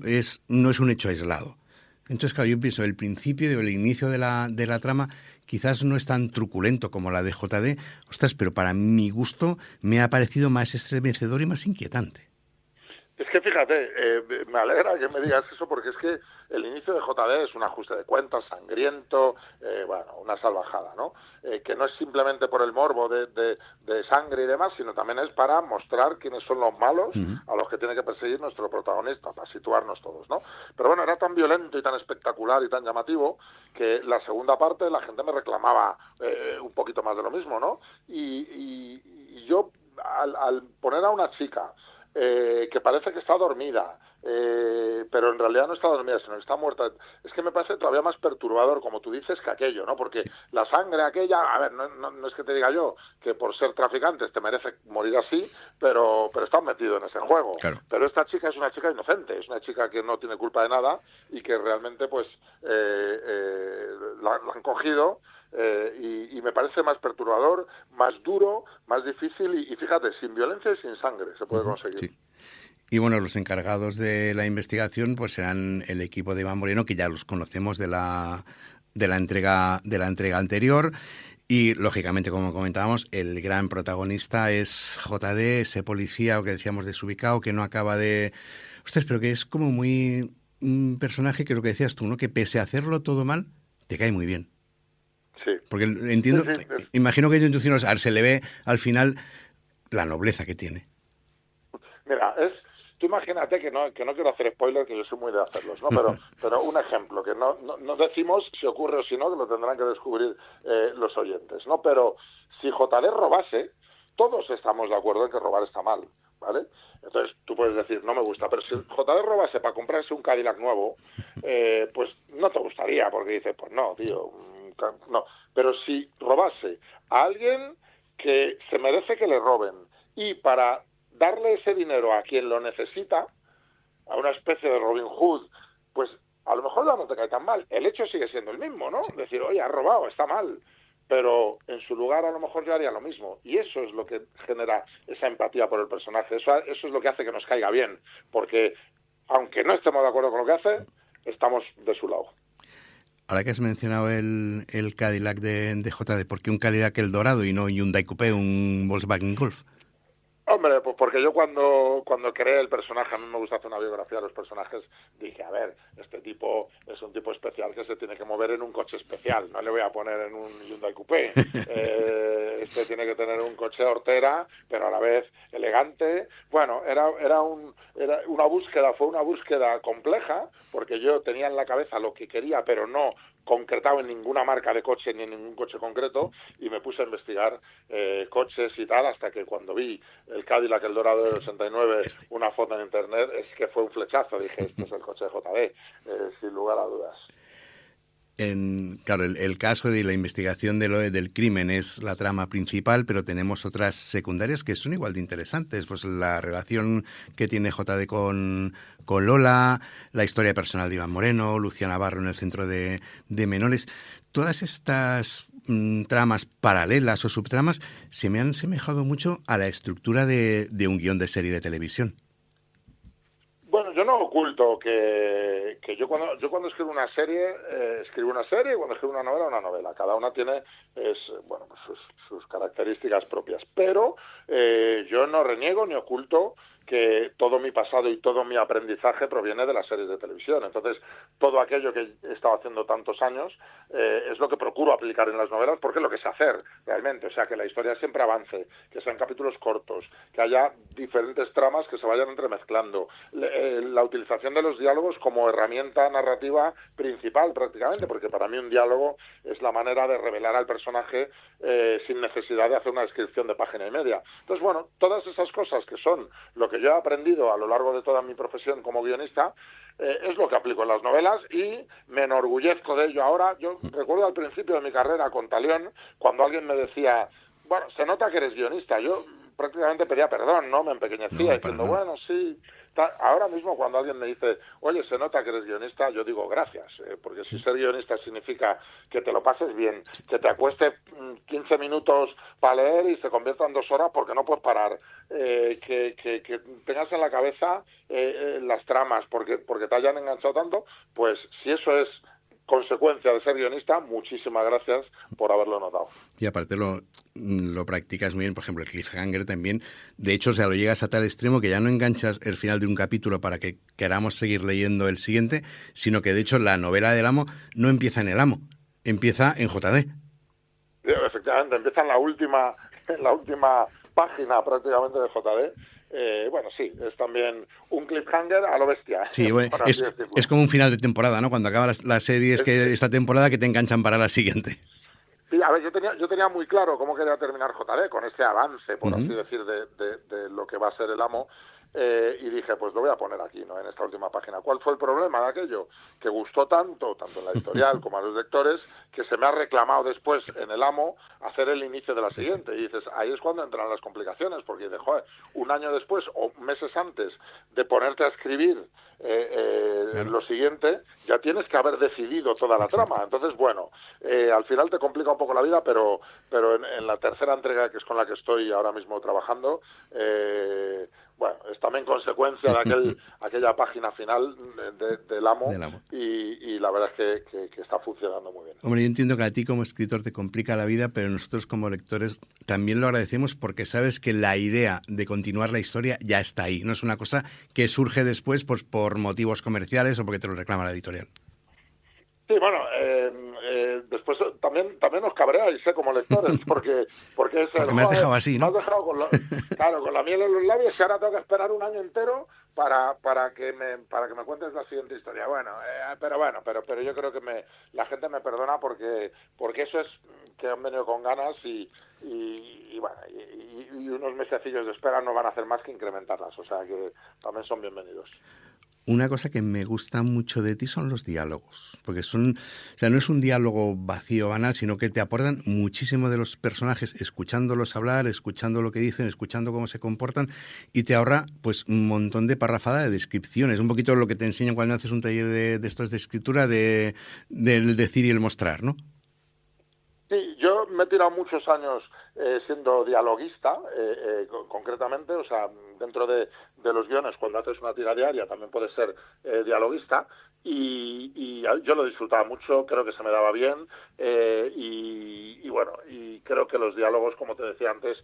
no es un hecho aislado. Entonces, claro, yo pienso, el principio, el inicio de la trama quizás no es tan truculento como la de JD, ostras, pero para mi gusto me ha parecido más estremecedor y más inquietante. Es que fíjate, me alegra que me digas eso, porque es que el inicio de JD es un ajuste de cuentas, sangriento, bueno, una salvajada, ¿no? Que no es simplemente por el morbo de sangre y demás, sino también es para mostrar quiénes son los malos a los que tiene que perseguir nuestro protagonista, para situarnos todos, ¿no? Pero bueno, era tan violento y tan espectacular y tan llamativo que la segunda parte la gente me reclamaba un poquito más de lo mismo, ¿no? Y yo, al poner a una chica que parece que está dormida, pero en realidad no está dormida, sino que está muerta, es que me parece todavía más perturbador, como tú dices, que aquello, ¿no? Porque la sangre aquella, a ver, no es que te diga yo que por ser traficantes te merece morir así, pero estás metido en ese juego. Claro. Pero esta chica es una chica inocente, es una chica que no tiene culpa de nada y que realmente pues la han cogido. Y me parece más perturbador, más duro, más difícil y fíjate, sin violencia y sin sangre se puede conseguir. Sí. Y bueno, los encargados de la investigación pues serán el equipo de Iván Moreno, que ya los conocemos de la entrega anterior. Y, lógicamente, como comentábamos, el gran protagonista es JD, ese policía, o que decíamos, desubicado, que no acaba de... Ostras, pero que es como muy... un personaje que lo que decías tú, ¿no? Que pese a hacerlo todo mal, te cae muy bien. Sí. Porque entiendo, Sí. imagino que se le ve al final la nobleza que tiene. Mira, tú imagínate que no quiero hacer spoilers, que yo soy muy de hacerlos, ¿no? Pero un ejemplo, que no decimos si ocurre o si no, que lo tendrán que descubrir los oyentes, ¿no? Pero si JD robase, todos estamos de acuerdo en que robar está mal, ¿vale? Entonces tú puedes decir, no me gusta, pero si JD robase para comprarse un Cadillac nuevo, pues no te gustaría, porque dices, pues no, tío, no. Pero si robase a alguien que se merece que le roben y para darle ese dinero a quien lo necesita, a una especie de Robin Hood, pues a lo mejor ya no te cae tan mal. El hecho sigue siendo el mismo, ¿no? Decir, oye, has robado, está mal. Pero en su lugar a lo mejor yo haría lo mismo. Y eso es lo que genera esa empatía por el personaje. Eso es lo que hace que nos caiga bien. Porque aunque no estemos de acuerdo con lo que hace, estamos de su lado. Ahora que has mencionado el Cadillac de JD, ¿por qué un Cadillac el dorado y no un Hyundai Coupé, un Volkswagen Golf? Hombre, pues porque yo cuando creé el personaje, a mí me gusta hacer una biografía de los personajes, dije, a ver, este tipo es un tipo especial que se tiene que mover en un coche especial, no le voy a poner en un Hyundai Coupé. Este tiene que tener un coche hortera, pero a la vez elegante. Bueno, fue una búsqueda compleja, porque yo tenía en la cabeza lo que quería, pero no concretado en ninguna marca de coche ni en ningún coche concreto, y me puse a investigar coches y tal, hasta que cuando vi el Cadillac, el dorado del 89, una foto en internet, es que fue un flechazo. Dije, este es el coche de JD, sin lugar a dudas. Claro, el caso de la investigación del crimen es la trama principal, pero tenemos otras secundarias que son igual de interesantes. Pues la relación que tiene JD con Lola, la historia personal de Iván Moreno, Lucía Navarro en el centro de menores. Todas estas tramas paralelas o subtramas se me han semejado mucho a la estructura de un guión de serie de televisión. Bueno, yo no oculto que yo cuando escribo una serie, y cuando escribo una novela. Cada una tiene sus características propias. Pero yo no reniego ni oculto que todo mi pasado y todo mi aprendizaje proviene de las series de televisión. Entonces, todo aquello que he estado haciendo tantos años es lo que procuro aplicar en las novelas, porque es lo que sé hacer realmente. O sea, que la historia siempre avance, que sean capítulos cortos, que haya diferentes tramas que se vayan entremezclando. La utilización de los diálogos como herramienta narrativa principal, prácticamente, porque para mí un diálogo es la manera de revelar al personaje sin necesidad de hacer una descripción de página y media. Entonces, bueno, todas esas cosas que son lo que yo he aprendido a lo largo de toda mi profesión como guionista, es lo que aplico en las novelas y me enorgullezco de ello ahora. Yo recuerdo al principio de mi carrera con Talión, cuando alguien me decía, bueno, se nota que eres guionista. Yo prácticamente pedía perdón, ¿no? Me empequeñecía diciendo, bueno, sí. Ahora mismo cuando alguien me dice, oye, se nota que eres guionista, yo digo gracias, porque si ser guionista significa que te lo pases bien, que te acuestes 15 minutos para leer y se convierta en 2 horas porque no puedes parar, que tengas en la cabeza las tramas porque te hayan enganchado tanto, pues si eso es consecuencia de ser guionista, muchísimas gracias por haberlo notado. Y aparte lo practicas muy bien, por ejemplo, el cliffhanger también. De hecho, o sea, lo llegas a tal extremo que ya no enganchas el final de un capítulo para que queramos seguir leyendo el siguiente, sino que de hecho la novela del Amo no empieza en el Amo, empieza en JD. Efectivamente, empieza en la última página prácticamente de JD. Bueno, sí, es también un cliffhanger a lo bestia. Sí, bueno, es como un final de temporada, ¿no? Cuando acaba la serie esta temporada que te enganchan para la siguiente. Sí, a ver, yo tenía muy claro cómo quería terminar JD, con ese avance, por así decir, de lo que va a ser el Amo. Y dije, pues lo voy a poner aquí, ¿no? En esta última página. ¿Cuál fue el problema de aquello? Que gustó tanto en la editorial como a los lectores, que se me ha reclamado después en el Amo hacer el inicio de la siguiente. Y dices, ahí es cuando entran las complicaciones, porque dices, joder, un año después o meses antes de ponerte a escribir lo siguiente, ya tienes que haber decidido toda la trama. Entonces, bueno, al final te complica un poco la vida, pero en la tercera entrega, que es con la que estoy ahora mismo trabajando, bueno, es también consecuencia de aquella página final del Amo, Del Amo. Y la verdad es que está funcionando muy bien. Hombre, yo entiendo que a ti como escritor te complica la vida, pero nosotros como lectores también lo agradecemos porque sabes que la idea de continuar la historia ya está ahí. No es una cosa que surge después pues, por motivos comerciales o porque te lo reclama la editorial. Sí, bueno, después también nos cabreáis como lectores, porque es porque me has dejado así, ¿no? Me has dejado con la miel en los labios y ahora tengo que esperar un año entero para que me cuentes la siguiente historia. Bueno, pero yo creo que la gente me perdona porque eso es que han venido con ganas y unos mesecillos de espera no van a hacer más que incrementarlas, o sea que también son bienvenidos. Una cosa que me gusta mucho de ti son los diálogos, porque no es un diálogo vacío, banal, sino que te aportan muchísimo de los personajes, escuchándolos hablar, escuchando lo que dicen, escuchando cómo se comportan, y te ahorra pues un montón de parrafada de descripciones, un poquito lo que te enseñan cuando haces un taller de estos de escritura, del decir y el mostrar, ¿no? Sí, yo me he tirado muchos años siendo dialoguista, concretamente, o sea, dentro de los guiones, cuando haces una tira diaria también puedes ser dialoguista, y yo lo disfrutaba mucho, creo que se me daba bien, y bueno, y creo que los diálogos, como te decía antes,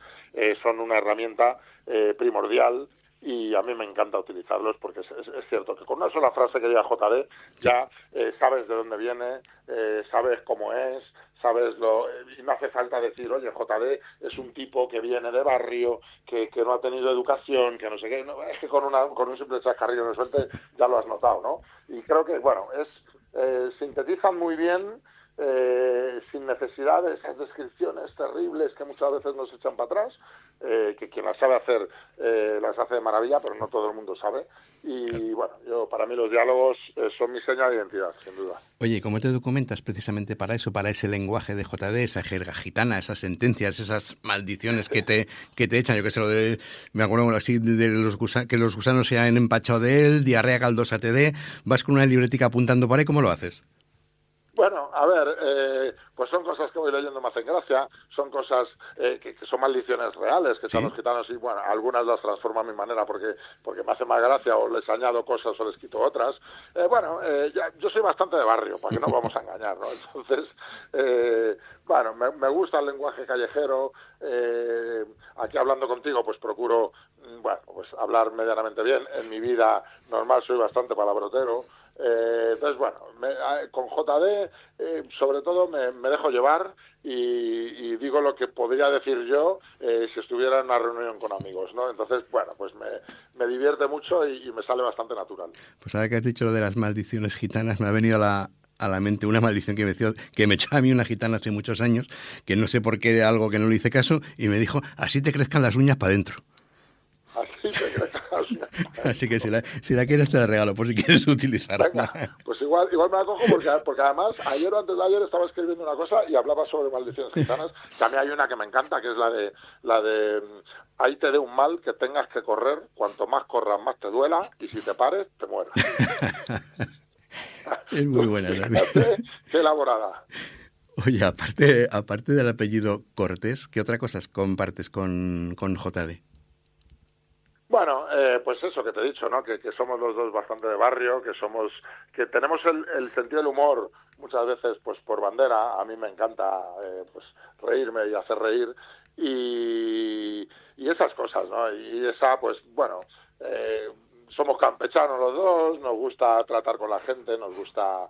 son una herramienta primordial, y a mí me encanta utilizarlos porque es cierto que con una sola frase que diga JD ya sabes de dónde viene, sabes cómo es, y no hace falta decir, oye, JD es un tipo que viene de barrio, que no ha tenido educación, que no sé qué, no, es que con un simple chascarrillo de suerte ya lo has notado, ¿no? Y creo que, bueno, sintetizan muy bien, sin necesidad de esas descripciones terribles que muchas veces nos echan para atrás, que quien las sabe hacer las hace de maravilla, pero no todo el mundo sabe. Y bueno, para mí los diálogos son mi seña de identidad, sin duda. Oye, ¿cómo te documentas precisamente para eso, para ese lenguaje de JD, esa jerga gitana, esas sentencias, esas maldiciones que te echan? Yo que sé, me acuerdo así de que los gusanos se han empachado de él, diarrea caldosa te dé, vas con una libretica apuntando por ahí, ¿cómo lo haces? Bueno, a ver, pues son cosas que voy leyendo, me hacen gracia, son cosas que son maldiciones reales, que están los gitanos, y bueno, algunas las transformo a mi manera porque me hace más gracia, o les añado cosas o les quito otras. Yo soy bastante de barrio, para que no vamos a engañar, ¿no? Entonces, me gusta el lenguaje callejero, aquí hablando contigo, pues procuro, pues hablar medianamente bien. En mi vida normal soy bastante palabrotero. Entonces, con JD sobre todo me dejo llevar y digo lo que podría decir yo si estuviera en una reunión con amigos, ¿no? Entonces, pues me divierte mucho y me sale bastante natural. Pues ahora que has dicho lo de las maldiciones gitanas, me ha venido a la mente una maldición que me echó a mí una gitana hace muchos años, que no sé por qué, algo que no le hice caso, y me dijo, así te crezcan las uñas para adentro. Así que si la quieres te la regalo, por si quieres utilizarla. Venga, pues igual me la cojo porque además ayer o antes de ayer estaba escribiendo una cosa y hablaba sobre maldiciones gitanas. También hay una que me encanta, que es la de ahí te dé un mal que tengas que correr, cuanto más corras más te duela, y si te pares te mueras. Es muy buena también. Qué elaborada. Oye, aparte del apellido Cortés, ¿qué otra cosa compartes con JD? Bueno, pues eso que te he dicho, ¿no? Que somos los dos bastante de barrio, que tenemos el sentido del humor muchas veces pues por bandera. A mí me encanta pues reírme y hacer reír y esas cosas, ¿no? Y esa, pues bueno, somos campechanos los dos, nos gusta tratar con la gente, nos gusta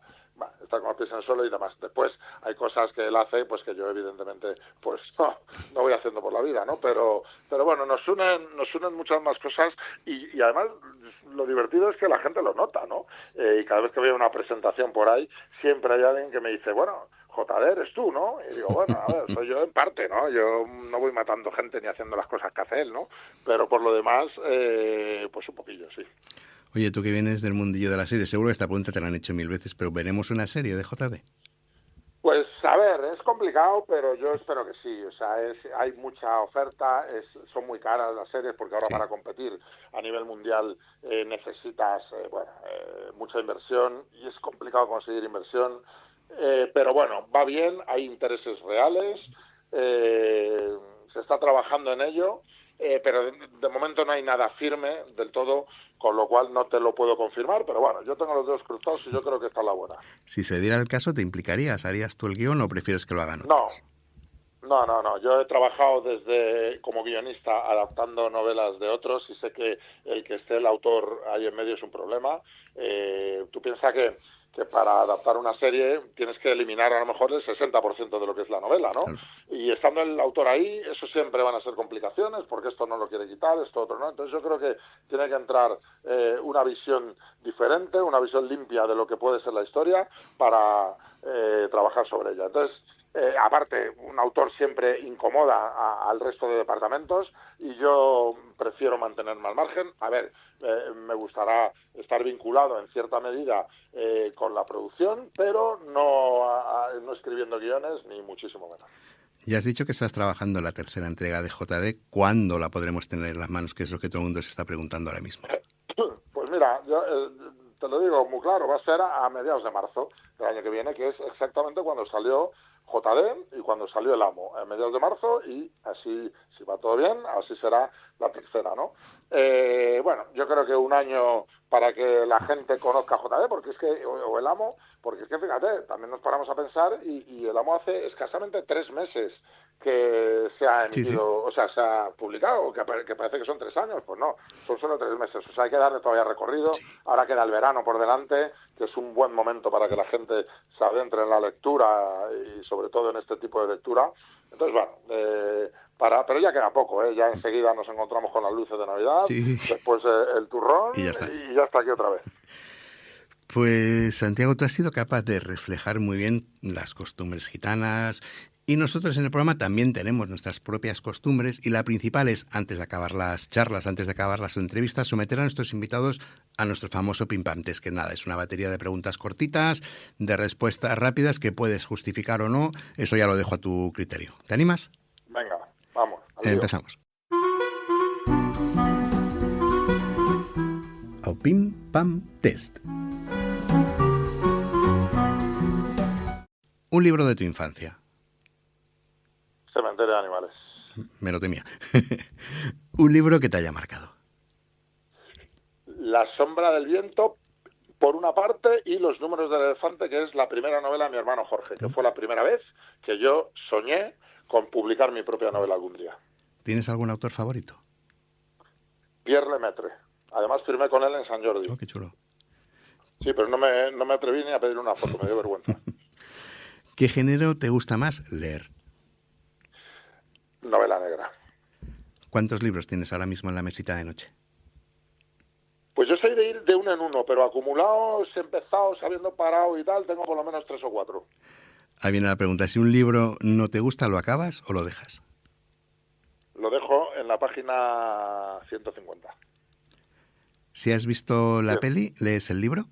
estar con los pies en el suelo y demás. Después hay cosas que él hace pues que yo evidentemente pues no voy haciendo por la vida, ¿no? Pero bueno, nos unen muchas más cosas y además lo divertido es que la gente lo nota, ¿no? Y cada vez que veo una presentación por ahí siempre hay alguien que me dice, bueno, JD eres tú, ¿no? Y digo, bueno, a ver, soy yo en parte, ¿no? Yo no voy matando gente ni haciendo las cosas que hace él, ¿no? Pero por lo demás, pues un poquillo, sí. Oye, tú que vienes del mundillo de la serie, seguro que esta pregunta te la han hecho 1000 veces, pero ¿veremos una serie de JD? Pues, a ver, es complicado, pero yo espero que sí. O sea, hay mucha oferta, son muy caras las series, porque ahora para competir a nivel mundial necesitas mucha inversión y es complicado conseguir inversión. Pero bueno, va bien, hay intereses reales, se está trabajando en ello pero de momento no hay nada firme del todo, con lo cual no te lo puedo confirmar, pero bueno, yo tengo los dedos cruzados y yo creo que está la buena. Si se diera el caso, ¿te implicarías? ¿Harías tú el guión o prefieres que lo hagan otros? No. Yo he trabajado como guionista adaptando novelas de otros y sé que el que esté el autor ahí en medio es un problema. Tú piensas que para adaptar una serie tienes que eliminar a lo mejor el 60% de lo que es la novela, ¿no? Claro. Y estando el autor ahí, eso siempre van a ser complicaciones, porque esto no lo quiere quitar, esto otro no. Entonces yo creo que tiene que entrar una visión diferente, una visión limpia de lo que puede ser la historia para trabajar sobre ella. Entonces, aparte, un autor siempre incomoda al resto de departamentos y yo prefiero mantenerme al margen. A ver, me gustará estar vinculado en cierta medida con la producción, pero no escribiendo guiones, ni muchísimo menos. Ya has dicho que estás trabajando en la tercera entrega de JD. ¿Cuándo la podremos tener en las manos? Que es lo que todo el mundo se está preguntando ahora mismo. Pues mira, yo te lo digo muy claro, va a ser a mediados de marzo del año que viene, que es exactamente cuando salió JD y cuando salió El Amo, a mediados de marzo, y así, si va todo bien, así será la tercera, ¿no? Bueno, yo creo que un año para que la gente conozca JD, porque es que, o El Amo, porque es que fíjate, también nos paramos a pensar y El Amo hace escasamente 3 meses que se ha emitido, Sí. o sea, se ha publicado, que parece que son 3 años, pues no, son solo 3 meses, o sea, hay que darle todavía recorrido. Ahora queda el verano por delante, que es un buen momento para que la gente se adentre en la lectura y sobre todo en este tipo de lectura. Entonces, bueno, pero ya queda poco, ya enseguida nos encontramos con las luces de Navidad, Sí. después el turrón Y ya está. aquí otra vez. Pues, Santiago, tú has sido capaz de reflejar muy bien las costumbres gitanas. Y nosotros en el programa también tenemos nuestras propias costumbres y la principal es, antes de acabar las charlas, antes de acabar las entrevistas, someter a nuestros invitados a nuestro famoso Pim Pam Test, que nada, es una batería de preguntas cortitas, de respuestas rápidas que puedes justificar o no, eso ya lo dejo a tu criterio. ¿Te animas? Venga, vamos. al lío. Empezamos. Au Pim Pam Test. Un libro de tu infancia. Cementerio de animales. Me lo temía. Un libro que te haya marcado. La sombra del viento, por una parte, y Los números del elefante, que es la primera novela de mi hermano Jorge, que fue la primera vez que yo soñé con publicar mi propia novela algún día. ¿Tienes algún autor favorito? Pierre Lemaitre. Además firmé con él en San Jordi. Oh, qué chulo. Sí, pero no me atreví ni a pedir una foto, me dio vergüenza. ¿Qué género te gusta más leer? Novela negra. ¿Cuántos libros tienes ahora mismo en la mesita de noche? Pues yo soy de ir de uno en uno, pero acumulados, empezados, habiendo parado y tal, tengo por lo menos 3 o 4. Ahí viene la pregunta. Si un libro no te gusta, ¿lo acabas o lo dejas? Lo dejo en la página 150. Si has visto la Bien. peli, ¿lees el libro?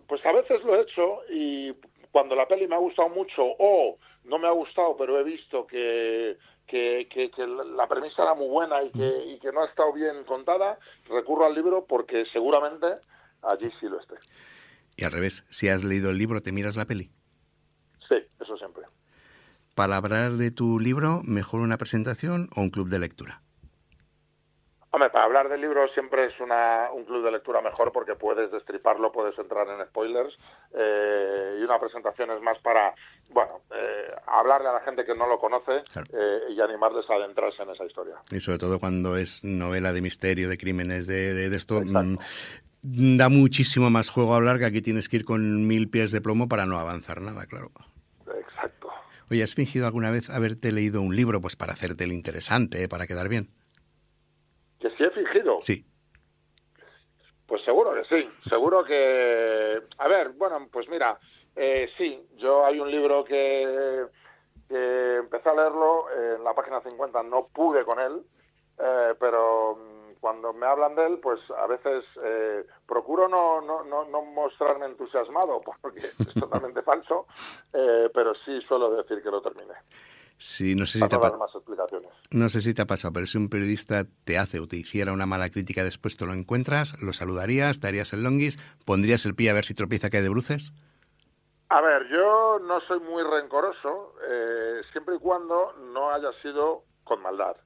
Pues a veces lo he hecho y cuando la peli me ha gustado mucho o no me ha gustado, pero he visto que la premisa era muy buena y que no ha estado bien contada, recurro al libro porque seguramente allí sí lo esté. Y al revés, si has leído el libro, ¿te miras la peli? Sí, eso siempre. Para hablar de tu libro, ¿mejor una presentación o un club de lectura? Hombre, para hablar del libro siempre es un club de lectura mejor porque puedes destriparlo, puedes entrar en spoilers y una presentación es más para, hablarle a la gente que no lo conoce Claro. Y animarles a adentrarse en esa historia. Y sobre todo cuando es novela de misterio, de crímenes, de esto, Exacto. da muchísimo más juego a hablar, que aquí tienes que ir con 1000 pies de plomo para no avanzar nada, claro. Exacto. Oye, ¿has fingido alguna vez haberte leído un libro pues para hacerte el interesante, para quedar bien? ¿Que sí he fingido? Sí. Pues seguro que sí, seguro que... A ver, bueno, pues mira, sí, hay un libro que empecé a leerlo, en la página 50 no pude con él, pero cuando me hablan de él, pues a veces procuro no mostrarme entusiasmado, porque es totalmente falso, pero sí suelo decir que lo terminé. Sí, no sé si Para te no dar más explicaciones. No sé si te ha pasado, pero si un periodista te hace o te hiciera una mala crítica, después te lo encuentras, lo saludarías, te harías el longuis, pondrías el pie a ver si tropieza, cae de bruces. A ver, yo no soy muy rencoroso, siempre y cuando no haya sido con maldad.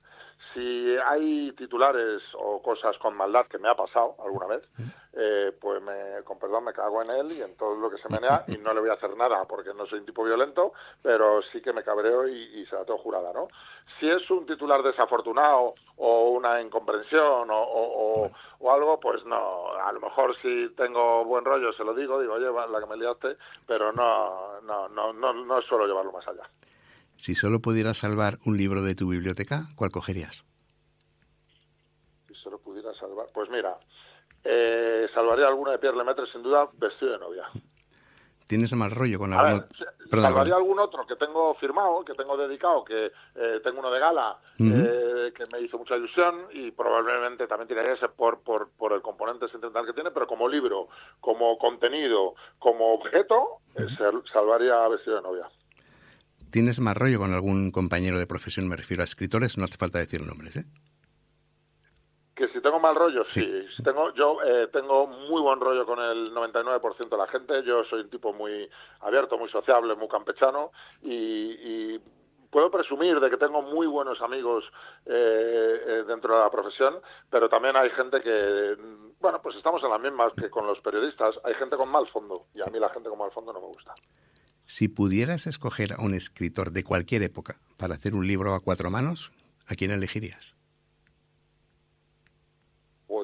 Si hay titulares o cosas con maldad, que me ha pasado alguna vez, pues con perdón me cago en él y en todo lo que se menea, y no le voy a hacer nada porque no soy un tipo violento, pero sí que me cabreo y se la tengo jurada, ¿no? Si es un titular desafortunado o una incomprensión o algo, pues no, a lo mejor si tengo buen rollo se lo digo, oye, la que me liaste, pero no suelo llevarlo más allá. Si solo pudieras salvar un libro de tu biblioteca, ¿cuál cogerías? Si solo pudiera salvar... Pues mira, salvaría alguno de Pierre Lemaitre, sin duda, Vestido de novia. ¿Tienes mal rollo con alguno? Salvaría algún otro que tengo firmado, que tengo dedicado, que tengo uno de gala, que me hizo mucha ilusión, y probablemente también tiraría ese por el componente sentimental que tiene, pero como libro, como contenido, como objeto, salvaría Vestido de novia. ¿Tienes más rollo con algún compañero de profesión? Me refiero a escritores, no hace falta decir nombres, ¿eh? Que si tengo mal rollo, sí. Yo tengo muy buen rollo con el 99% de la gente. Yo soy un tipo muy abierto, muy sociable, muy campechano, y puedo presumir de que tengo muy buenos amigos dentro de la profesión, pero también hay gente que, bueno, pues estamos en las mismas que con los periodistas. Hay gente con mal fondo, y a mí la gente con mal fondo no me gusta. Si pudieras escoger a un escritor de cualquier época para hacer un libro a 4 manos, ¿a quién elegirías?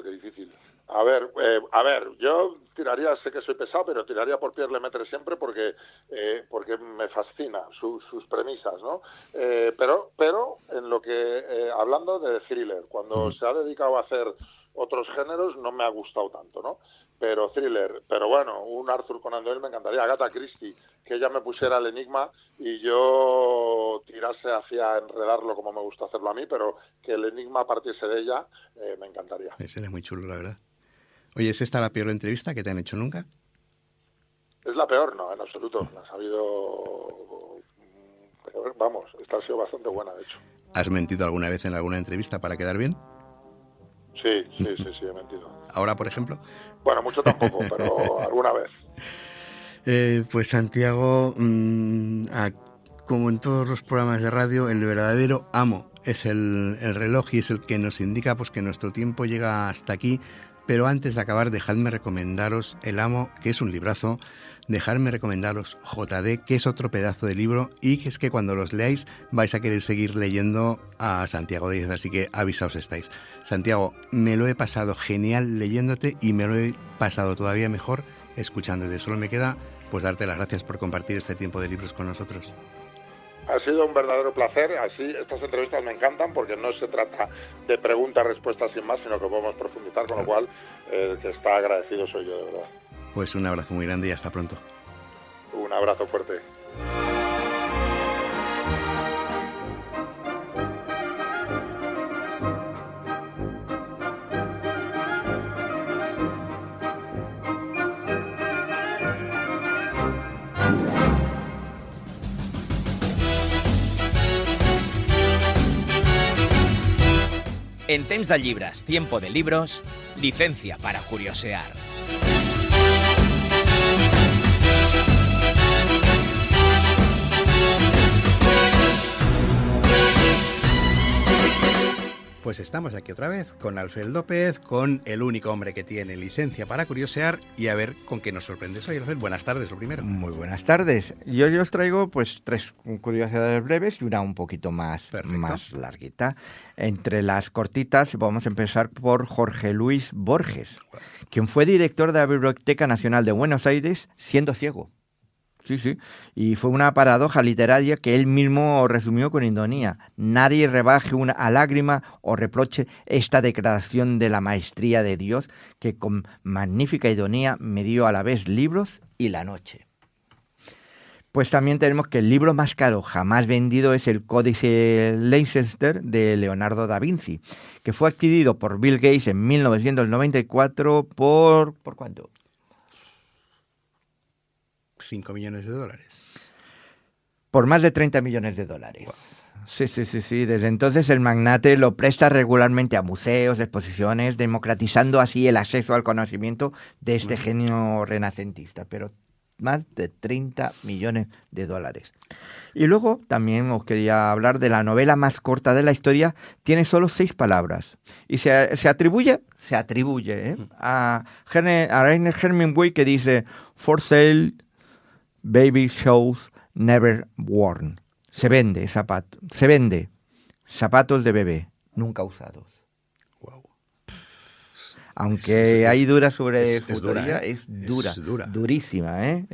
Qué difícil. A ver, yo tiraría, sé que soy pesado, pero tiraría por Pierre Lemaitre siempre porque me fascina sus premisas, ¿no? Pero en lo que, hablando de thriller, cuando se ha dedicado a hacer otros géneros no me ha gustado tanto, ¿no? Pero thriller, pero bueno, un Arthur Conan Doyle me encantaría, Agatha Christie, que ella me pusiera el enigma y yo tirase hacia enredarlo como me gusta hacerlo a mí, pero que el enigma partiese de ella, me encantaría. Sería muy chulo, la verdad. Oye, ¿es esta la peor entrevista que te han hecho nunca? Es la peor, no, en absoluto. Ha habido... Vamos, esta ha sido bastante buena, de hecho. ¿Has mentido alguna vez en alguna entrevista para quedar bien? Sí, he mentido. ¿Ahora, por ejemplo? Bueno, mucho tampoco, pero alguna vez. Pues Santiago, como en todos los programas de radio, el verdadero amo es el reloj, y es el que nos indica pues que nuestro tiempo llega hasta aquí. Pero antes de acabar, dejadme recomendaros El Amo, que es un librazo. Dejadme recomendaros JD, que es otro pedazo de libro, y que es que cuando los leáis vais a querer seguir leyendo a Santiago Díez, así que avisaos estáis. Santiago, me lo he pasado genial leyéndote, y me lo he pasado todavía mejor escuchándote. Solo me queda pues darte las gracias por compartir este tiempo de libros con nosotros. Ha sido un verdadero placer. Así, estas entrevistas me encantan porque no se trata de preguntas-respuestas sin más, sino que podemos profundizar, con lo cual que está agradecido soy yo, de verdad. Pues un abrazo muy grande y hasta pronto. Un abrazo fuerte. En temps de llibres, tiempo de libros, licencia para curiosear. Pues estamos aquí otra vez con Alfred López, con el único hombre que tiene licencia para curiosear, y a ver con qué nos sorprendes hoy, Alfred. Buenas tardes, lo primero. Muy buenas tardes. Yo os traigo pues 3 curiosidades breves y una un poquito más larguita. Entre las cortitas vamos a empezar por Jorge Luis Borges, quien fue director de la Biblioteca Nacional de Buenos Aires siendo ciego. Sí. Y fue una paradoja literaria que él mismo resumió con ironía. Nadie rebaje a lágrima o reproche esta declaración de la maestría de Dios, que con magnífica ironía me dio a la vez libros y la noche. Pues también tenemos que el libro más caro jamás vendido es el Códice Leicester de Leonardo da Vinci, que fue adquirido por Bill Gates en 1994 ¿por cuánto? $5 millones. Por más de $30 millones. Wow. Sí. Desde entonces el magnate lo presta regularmente a museos, exposiciones, democratizando así el acceso al conocimiento de este genio renacentista. Pero más de 30 millones de dólares. Y luego también os quería hablar de la novela más corta de la historia. Tiene solo 6 palabras. Y se atribuye a Ernest Hemingway, que dice: For sale, baby shoes never worn. Se vende zapatos de bebé nunca usados. Wow. Aunque hay dura sobre su autoría, es dura. durísima. Sí.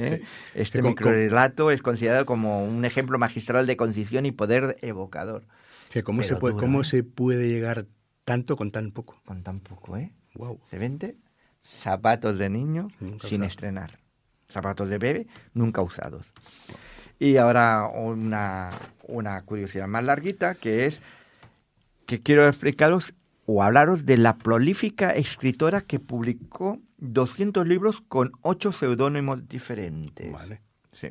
Este microrelato es considerado como un ejemplo magistral de concisión y poder evocador. Sí, ¿cómo se puede llegar tanto con tan poco? Con tan poco, ¿eh? Wow. Se vende zapatos de niño Nunca sin usados. estrenar. Zapatos de bebé nunca usados. Y ahora una curiosidad más larguita, que es que quiero explicaros o hablaros de la prolífica escritora que publicó 200 libros con 8 seudónimos diferentes. Vale. Sí.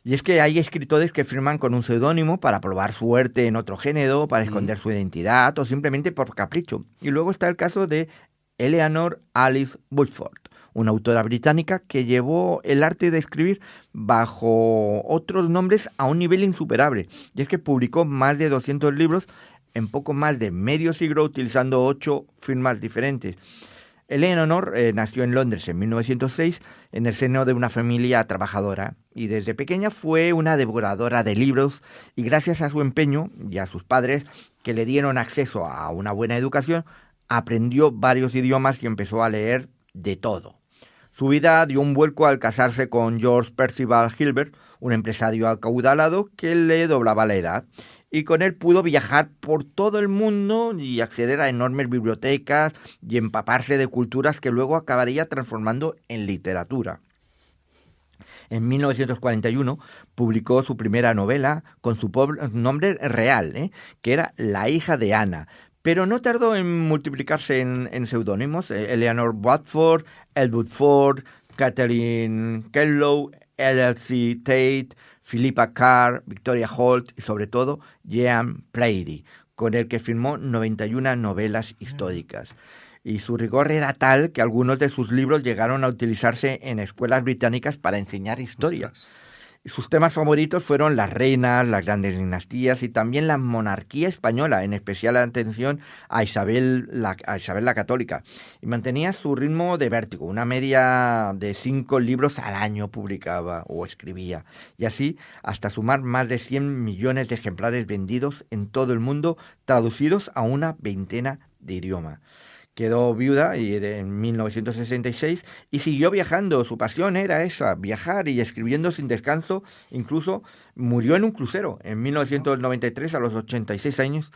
Y es que hay escritores que firman con un seudónimo para probar suerte en otro género, para esconder su identidad o simplemente por capricho. Y luego está el caso de Eleanor Alice Woodford, una autora británica que llevó el arte de escribir bajo otros nombres a un nivel insuperable. Y es que publicó más de 200 libros en poco más de medio siglo utilizando 8 firmas diferentes. Eleanor nació en Londres en 1906 en el seno de una familia trabajadora y desde pequeña fue una devoradora de libros y gracias a su empeño y a sus padres que le dieron acceso a una buena educación, aprendió varios idiomas y empezó a leer de todo. Su vida dio un vuelco al casarse con George Percival Gilbert, un empresario acaudalado que le doblaba la edad. Y con él pudo viajar por todo el mundo y acceder a enormes bibliotecas y empaparse de culturas que luego acabaría transformando en literatura. En 1941 publicó su primera novela con su nombre real, que era La hija de Ana. Pero no tardó en multiplicarse en seudónimos. Eleanor Watford, Elwood Ford, Catherine Kellow, L.C. Tate, Philippa Carr, Victoria Holt y sobre todo Jean Plaidy, con el que firmó 91 novelas históricas. Y su rigor era tal que algunos de sus libros llegaron a utilizarse en escuelas británicas para enseñar historia. Y sus temas favoritos fueron las reinas, las grandes dinastías y también la monarquía española, en especial atención a Isabel la Católica. Y mantenía su ritmo de vértigo, una media de 5 libros al año publicaba o escribía. Y así hasta sumar más de 100 millones de ejemplares vendidos en todo el mundo, traducidos a una veintena de idiomas. Quedó viuda en 1966 y siguió viajando. Su pasión era esa, viajar y escribiendo sin descanso. Incluso murió en un crucero en 1993 a los 86 años,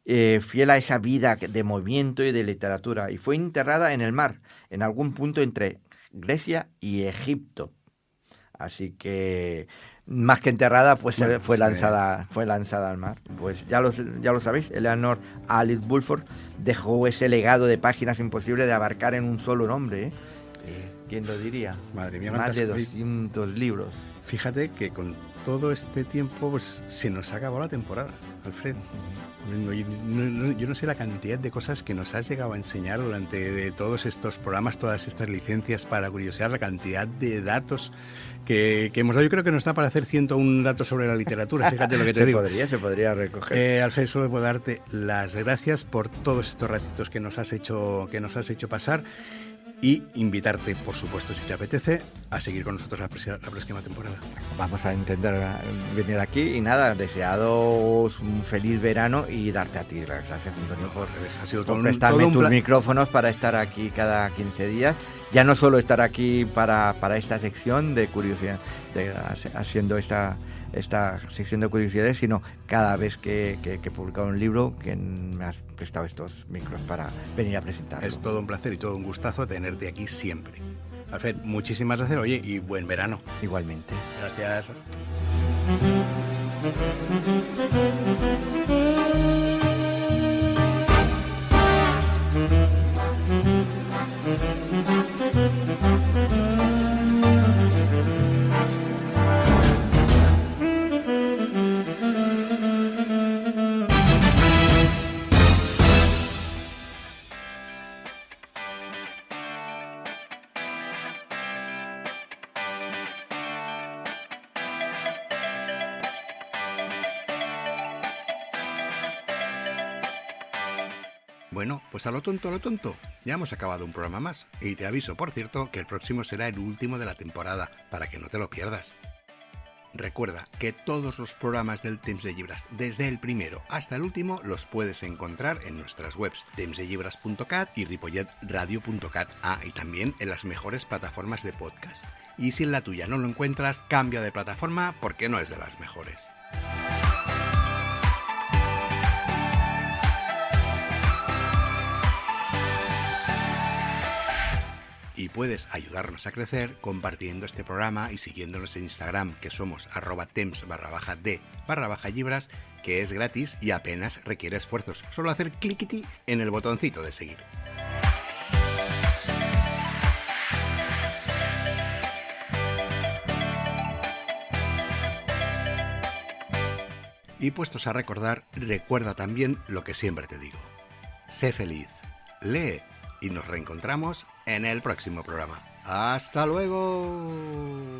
fiel a esa vida de movimiento y de literatura. Y fue enterrada en el mar, en algún punto entre Grecia y Egipto. Así que más que enterrada, pues fue lanzada al mar. Pues ya lo sabéis, Eleanor Alice Woodford dejó ese legado de páginas imposible de abarcar en un solo nombre. ¿Quién lo diría? Madre mía, más de 200 libros. Fíjate que con todo este tiempo pues se nos ha acabado la temporada, Alfred. Yo no sé la cantidad de cosas que nos has llegado a enseñar durante todos estos programas, todas estas licencias para curiosear, la cantidad de datos que hemos dado. Yo creo que nos da para hacer 101 datos sobre la literatura, fíjate lo que te digo. Se podría recoger. Alfred, solo puedo darte las gracias por todos estos ratitos que nos has hecho pasar y invitarte, por supuesto, si te apetece, a seguir con nosotros la próxima temporada. Vamos a intentar venir aquí y nada, deseados un feliz verano y darte a ti las gracias, Antonio, por prestarme tus micrófonos para estar aquí cada 15 días. Ya no solo estar aquí para esta sección de curiosidad, haciendo esta sección de curiosidades, sino cada vez que publico un libro que me has prestado estos micros para venir a presentarlo. Es todo un placer y todo un gustazo tenerte aquí siempre. Alfred, muchísimas gracias, oye, y buen verano. Igualmente. Gracias. Bueno, pues a lo tonto, ya hemos acabado un programa más. Y te aviso, por cierto, que el próximo será el último de la temporada, para que no te lo pierdas. Recuerda que todos los programas del Temps de Llibres, desde el primero hasta el último, los puedes encontrar en nuestras webs tempsdellibres.cat y ripolletradio.cat. Y también en las mejores plataformas de podcast. Y si en la tuya no lo encuentras, cambia de plataforma porque no es de las mejores. Y puedes ayudarnos a crecer compartiendo este programa y siguiéndonos en Instagram, que somos @temps_d_llibres, que es gratis y apenas requiere esfuerzos. Solo hacer cliquiti en el botoncito de seguir. Y puestos a recordar, recuerda también lo que siempre te digo. Sé feliz, lee y nos reencontramos en el próximo programa. ¡Hasta luego!